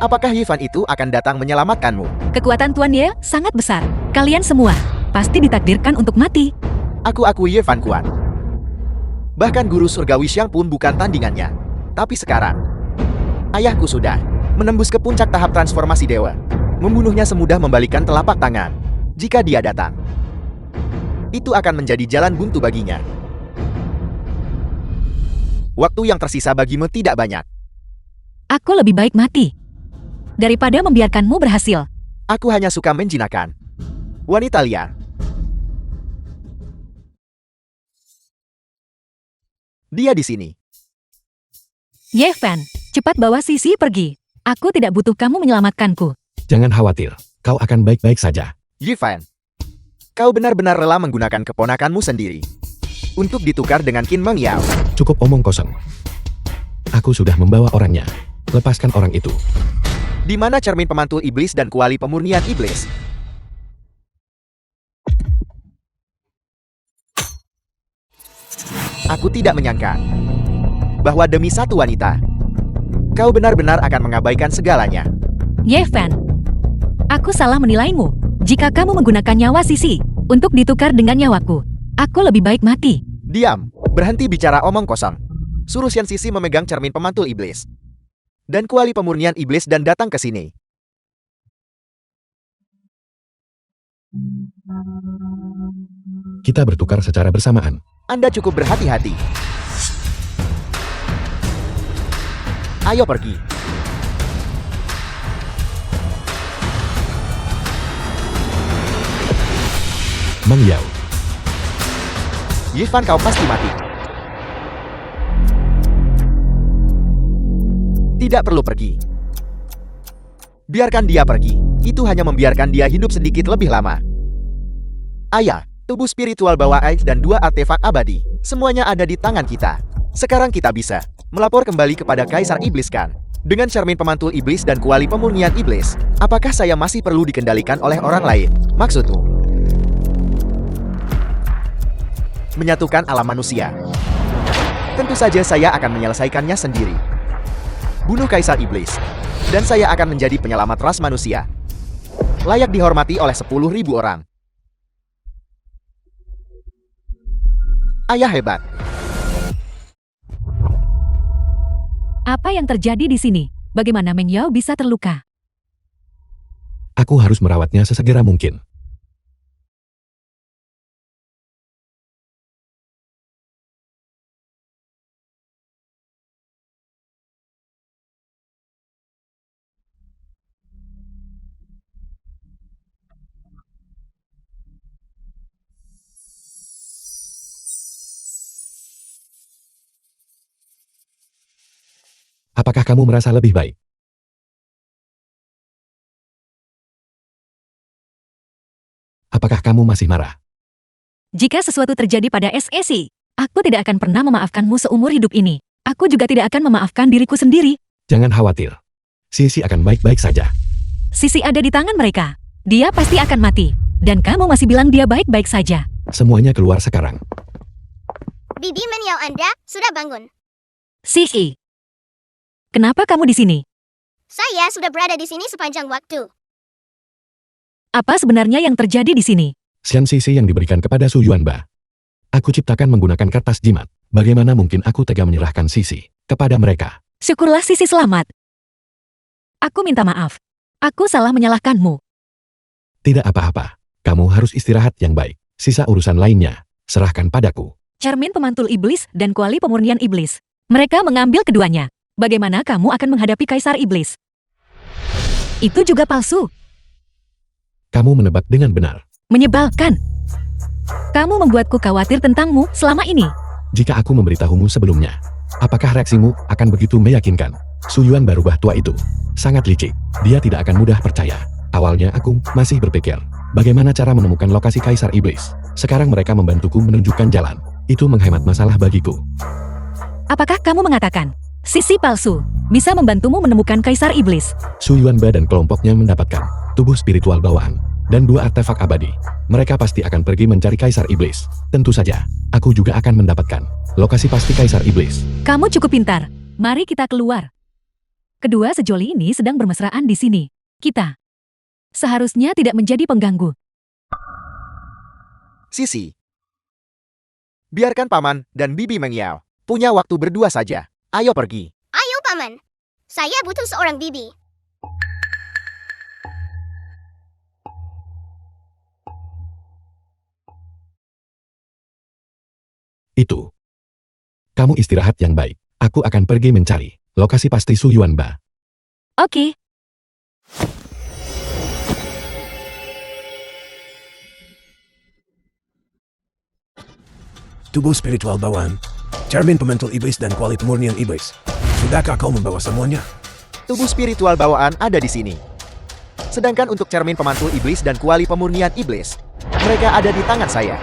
Apakah Ye Fan itu akan datang menyelamatkanmu? Kekuatan Tuan Ye sangat besar. Kalian semua pasti ditakdirkan untuk mati. Aku Ye Fan kuat. Bahkan guru surgawi Xiang pun bukan tandingannya. Tapi sekarang, ayahku sudah menembus ke puncak tahap transformasi dewa. Membunuhnya semudah membalikkan telapak tangan. Jika dia datang, itu akan menjadi jalan buntu baginya. Waktu yang tersisa bagimu tidak banyak. Aku lebih baik mati daripada membiarkanmu berhasil. Aku hanya suka menjinakkan wanita liar. Dia di sini. Ye Fan, cepat bawa Sisi pergi. Aku tidak butuh kamu menyelamatkanku. Jangan khawatir, kau akan baik-baik saja. Ye Fan, kau benar-benar rela menggunakan keponakanmu sendiri untuk ditukar dengan Qin Meng Yao. Cukup omong kosong. Aku sudah membawa orangnya. Lepaskan orang itu. Di mana cermin pemantul iblis dan kuali pemurnian iblis? Aku tidak menyangka bahwa demi satu wanita, kau benar-benar akan mengabaikan segalanya. Ye Fan, aku salah menilaimu. Jika kamu menggunakan nyawa Sisi untuk ditukar dengan nyawaku, aku lebih baik mati. Diam, berhenti bicara omong kosong. Suruh Shen Sisi memegang cermin pemantul iblis dan kuali pemurnian iblis dan datang ke sini. Kita bertukar secara bersamaan. Anda cukup berhati-hati. Ayo pergi. Meng Yao, Ye Fan, kau pasti mati. Tidak perlu pergi. Biarkan dia pergi. Itu hanya membiarkan dia hidup sedikit lebih lama. Ayah, tubuh spiritual bawah ais dan 2 artefak abadi. Semuanya ada di tangan kita. Sekarang kita bisa melapor kembali kepada Kaisar Iblis Khan. Dengan cermin pemantul iblis dan kuali pemurnian iblis, apakah saya masih perlu dikendalikan oleh orang lain? Maksudmu? Menyatukan alam manusia. Tentu saja saya akan menyelesaikannya sendiri. Bunuh Kaisar Iblis, dan saya akan menjadi penyelamat ras manusia. Layak dihormati oleh 10.000 orang. Ayah hebat. Apa yang terjadi di sini? Bagaimana Meng Yao bisa terluka? Aku harus merawatnya sesegera mungkin. Apakah kamu merasa lebih baik? Apakah kamu masih marah? Jika sesuatu terjadi pada SEC, aku tidak akan pernah memaafkanmu seumur hidup ini. Aku juga tidak akan memaafkan diriku sendiri. Jangan khawatir. Sisi akan baik-baik saja. Sisi ada di tangan mereka. Dia pasti akan mati. Dan kamu masih bilang dia baik-baik saja. Semuanya keluar sekarang. Bibi Meng Yao Anda sudah bangun. Sisi. Kenapa kamu di sini? Saya sudah berada di sini sepanjang waktu. Apa sebenarnya yang terjadi di sini? Xian Sisi yang diberikan kepada Su Yuanba. Aku ciptakan menggunakan kertas jimat. Bagaimana mungkin aku tega menyerahkan Sisi kepada mereka? Syukurlah Sisi selamat. Aku minta maaf. Aku salah menyalahkanmu. Tidak apa-apa. Kamu harus istirahat yang baik. Sisa urusan lainnya, serahkan padaku. Cermin pemantul iblis dan kuali pemurnian iblis. Mereka mengambil keduanya. Bagaimana kamu akan menghadapi Kaisar Iblis? Itu juga palsu. Kamu menebak dengan benar. Menyebalkan. Kamu membuatku khawatir tentangmu selama ini. Jika aku memberitahumu sebelumnya, apakah reaksimu akan begitu meyakinkan? Su Yuan berubah tua itu. Sangat licik. Dia tidak akan mudah percaya. Awalnya aku masih berpikir, bagaimana cara menemukan lokasi Kaisar Iblis. Sekarang mereka membantuku menunjukkan jalan. Itu menghemat masalah bagiku. Apakah kamu mengatakan, Sisi palsu bisa membantumu menemukan Kaisar Iblis? Su Yuanba dan kelompoknya mendapatkan tubuh spiritual bawaan dan 2 artefak abadi. Mereka pasti akan pergi mencari Kaisar Iblis. Tentu saja, aku juga akan mendapatkan lokasi pasti Kaisar Iblis. Kamu cukup pintar. Mari kita keluar. Kedua sejoli ini sedang bermesraan di sini. Kita seharusnya tidak menjadi pengganggu. Sisi. Biarkan Paman dan Bibi Meng Yao punya waktu berdua saja. Ayo pergi. Ayo Paman. Saya butuh seorang bibi. Itu. Kamu istirahat yang baik. Aku akan pergi mencari lokasi pasti Su Yuanba. Oke. Tubuh spiritual bawaan, cermin pemantul iblis dan kuali pemurnian iblis. Sudahkah kau membawa semuanya? Tubuh spiritual bawaan ada di sini. Sedangkan untuk cermin pemantul iblis dan kuali pemurnian iblis, mereka ada di tangan saya.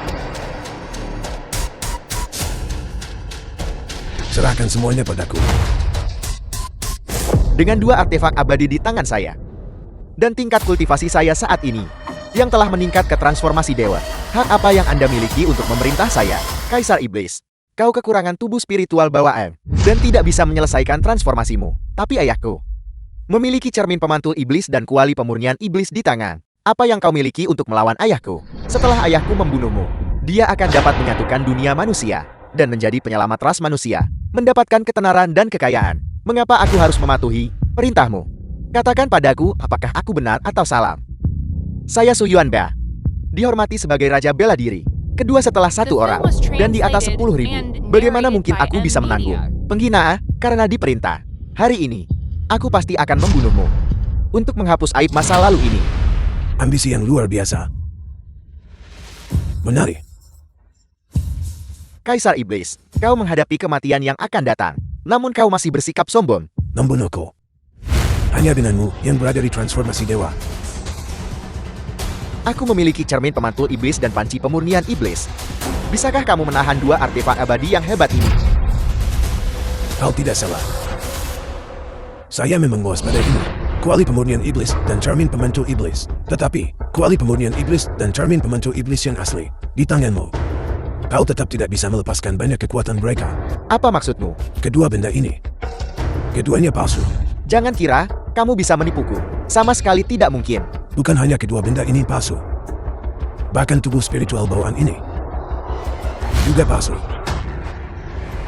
Serahkan semuanya padaku. Dengan 2 artefak abadi di tangan saya, dan tingkat kultivasi saya saat ini, yang telah meningkat ke transformasi dewa, hak apa yang Anda miliki untuk memerintah saya, Kaisar Iblis? Kau kekurangan tubuh spiritual bawaan, dan tidak bisa menyelesaikan transformasimu. Tapi ayahku memiliki cermin pemantul iblis dan kuali pemurnian iblis di tangan. Apa yang kau miliki untuk melawan ayahku? Setelah ayahku membunuhmu, dia akan dapat menyatukan dunia manusia, dan menjadi penyelamat ras manusia, mendapatkan ketenaran dan kekayaan. Mengapa aku harus mematuhi perintahmu? Katakan padaku, apakah aku benar atau salah? Saya Su Yuanba, dihormati sebagai Raja Bela Diri, kedua setelah 1 orang, dan di atas 10.000. Bagaimana mungkin aku bisa menanggung penghinaan karena diperintah? Hari ini, aku pasti akan membunuhmu untuk menghapus aib masa lalu ini. Ambisi yang luar biasa. Menarik. Kaisar Iblis, kau menghadapi kematian yang akan datang, namun kau masih bersikap sombong. Membunuhku. Hanya denganmu yang berada di transformasi dewa. Aku memiliki cermin pemantul iblis dan panci pemurnian iblis. Bisakah kamu menahan 2 artefak abadi yang hebat ini? Kau tidak salah. Saya memang waspada ini. Kuali pemurnian iblis dan cermin pemantul iblis. Tetapi, kuali pemurnian iblis dan cermin pemantul iblis yang asli di tanganmu. Kau tetap tidak bisa melepaskan banyak kekuatan mereka. Apa maksudmu? Kedua benda ini. Keduanya palsu. Jangan kira kamu bisa menipuku. Sama sekali tidak mungkin. Bukan hanya kedua benda ini palsu. Bahkan tubuh spiritual bawaan ini juga palsu.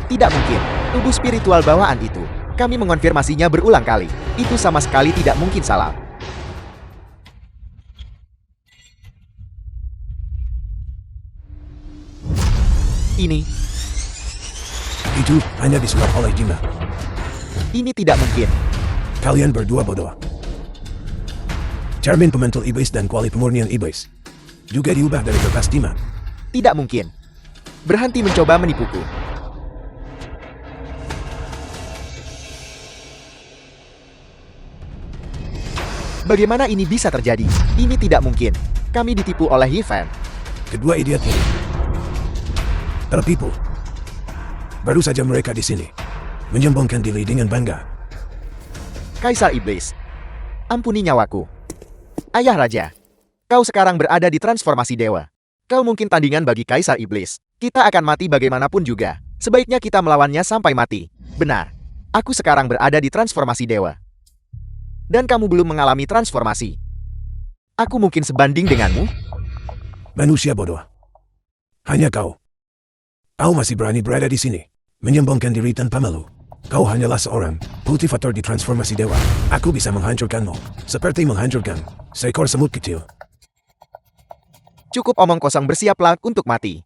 Tidak mungkin. Tubuh spiritual bawaan itu Kami mengonfirmasinya berulang kali. Itu sama sekali tidak mungkin salah. Ini Itu hanya disulap oleh Jima. tidak mungkin. Kalian berdua bodoh. Cermin pemantul iblis dan kuali pemurnian iblis juga diubah dari kertas timah. Tidak mungkin. Berhenti mencoba menipuku. Bagaimana ini bisa terjadi? Ini tidak mungkin. Kami ditipu oleh Yifan. Kedua idiot ini tertipu. Baru saja mereka di sini menyombongkan diri dengan bangga. Kaisar Iblis. Ampuni nyawaku. Ayah Raja. Kau sekarang berada di transformasi dewa. Kau mungkin tandingan bagi Kaisar Iblis. Kita akan mati bagaimanapun juga. Sebaiknya kita melawannya sampai mati. Benar. Aku sekarang berada di transformasi dewa. Dan kamu belum mengalami transformasi. Aku mungkin sebanding denganmu? Manusia bodoh. Hanya kau. Kau masih berani berada di sini, menyombongkan diri tanpa malu. Kau hanyalah seorang kultivator di transformasi dewa. Aku bisa menghancurkanmu, seperti menghancurkan seekor semut kecil. Cukup omong kosong, bersiaplah untuk mati.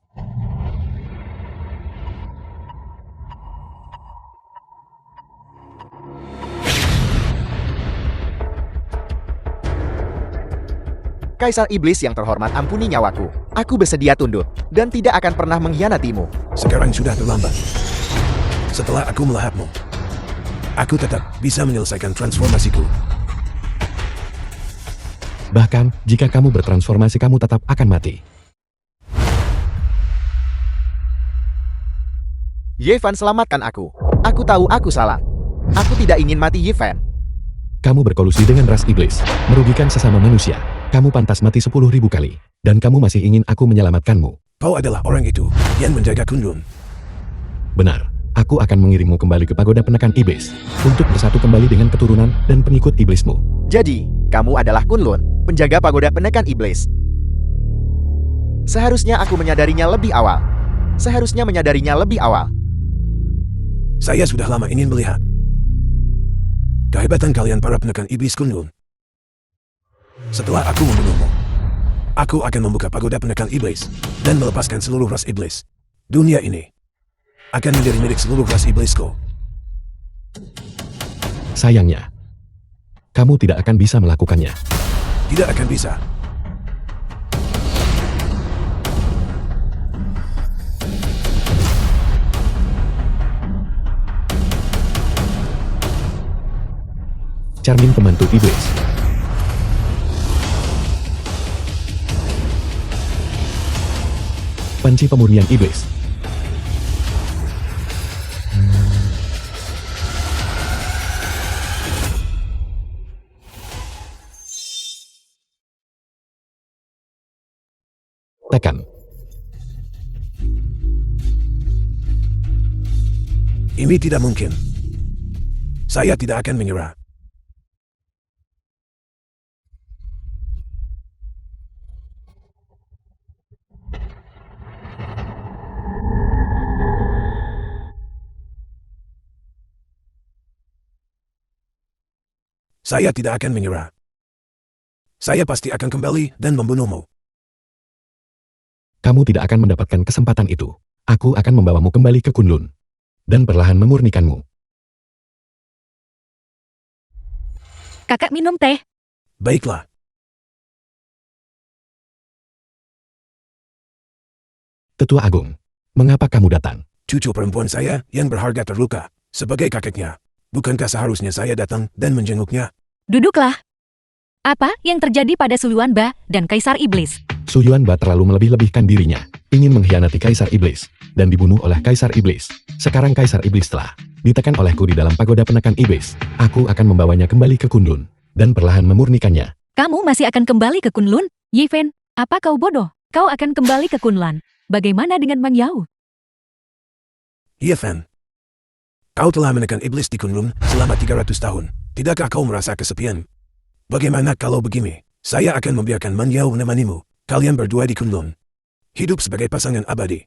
Kaisar Iblis yang terhormat, ampuni nyawaku. Aku bersedia tunduk, dan tidak akan pernah mengkhianatimu. Sekarang sudah terlambat. Setelah aku melahapmu, aku tetap bisa menyelesaikan transformasiku. Bahkan, jika kamu bertransformasi kamu tetap akan mati. Yifan, selamatkan aku. Aku tahu aku salah. Aku tidak ingin mati, Yifan. Kamu berkolusi dengan ras iblis, merugikan sesama manusia. Kamu pantas mati 10.000 kali. Dan kamu masih ingin aku menyelamatkanmu. Kau adalah orang itu yang menjaga Kunlun. Benar, aku akan mengirimmu kembali ke pagoda penekan iblis, untuk bersatu kembali dengan keturunan dan pengikut iblismu. Jadi, kamu adalah Kunlun, penjaga pagoda penekan iblis. Seharusnya aku menyadarinya lebih awal. Seharusnya menyadarinya lebih awal. Saya sudah lama ingin melihat kehebatan kalian para penekan iblis Kunlun. Setelah aku membunuhmu, aku akan membuka pagoda penekan iblis dan melepaskan seluruh ras iblis. Dunia ini akan menjadi milik seluruh ras iblisku. Sayangnya, kamu tidak akan bisa melakukannya. Tidak akan bisa. Cermin pembantu iblis. Panci pemurnian iblis. Tekan. Ini tidak mungkin. Saya tidak akan menyerah. Saya tidak akan menyerah. Saya pasti akan kembali dan membunuhmu. Kamu tidak akan mendapatkan kesempatan itu. Aku akan membawamu kembali ke Kunlun dan perlahan memurnikanmu. Kakak minum teh. Baiklah. Tetua Agung, mengapa kamu datang? Cucu perempuan saya yang berharga terluka. Sebagai kakeknya, bukankah seharusnya saya datang dan menjenguknya? Duduklah. Apa yang terjadi pada Suluan Ba dan Kaisar Iblis? Su Yuanba terlalu melebih-lebihkan dirinya, ingin mengkhianati Kaisar Iblis, dan dibunuh oleh Kaisar Iblis. Sekarang Kaisar Iblis telah ditekan olehku di dalam pagoda penekan iblis. Aku akan membawanya kembali ke Kunlun, dan perlahan memurnikannya. Kamu masih akan kembali ke Kunlun? Yifen, apa kau bodoh? Kau akan kembali ke Kunlan. Bagaimana dengan Mang Yao? Yifan, kau telah menekan iblis di Kunlun selama 300 tahun. Tidakkah kau merasa kesepian? Bagaimana kalau begini? Saya akan membiarkan Man Yao menemanimu. Kalian berdua di Kunlun. Hidup sebagai pasangan abadi.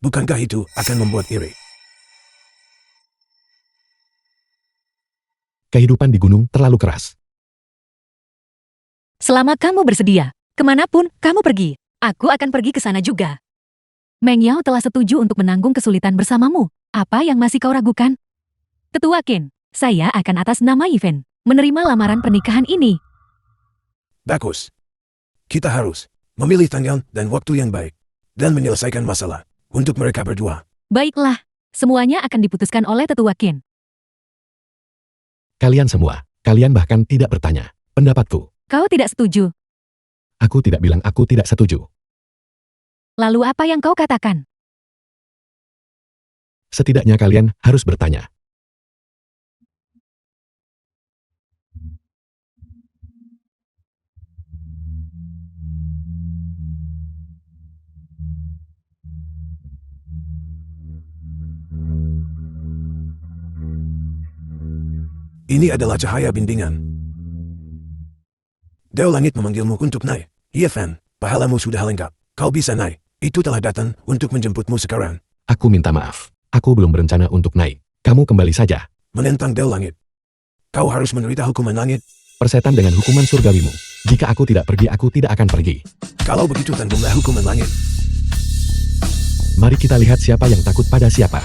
Bukankah itu akan membuat iri? Kehidupan di gunung terlalu keras. Selama kamu bersedia, kemanapun kamu pergi, aku akan pergi ke sana juga. Meng Yao telah setuju untuk menanggung kesulitan bersamamu. Apa yang masih kau ragukan? Tetua Qin, saya akan atas nama Yifan menerima lamaran pernikahan ini. Bagus. Kita harus memilih tanggal dan waktu yang baik dan menyelesaikan masalah untuk mereka berdua. Baiklah, semuanya akan diputuskan oleh Tetua Qin. Kalian semua, kalian bahkan tidak bertanya pendapatku. Kau tidak setuju. Aku tidak bilang aku tidak setuju. Lalu apa yang kau katakan? Setidaknya kalian harus bertanya. Ini adalah cahaya bimbingan. Dao langit memanggilmu untuk naik. Yifan, pahalamu sudah lengkap. Kau bisa naik. Itu telah datang untuk menjemputmu sekarang. Aku minta maaf. Aku belum berencana untuk naik. Kamu kembali saja. Menentang Dao langit. Kau harus menderita hukuman langit. Persetan dengan hukuman surgawimu. Jika aku tidak pergi, aku tidak akan pergi. Kalau begitu tangguhlah hukuman langit. Mari kita lihat siapa yang takut pada siapa.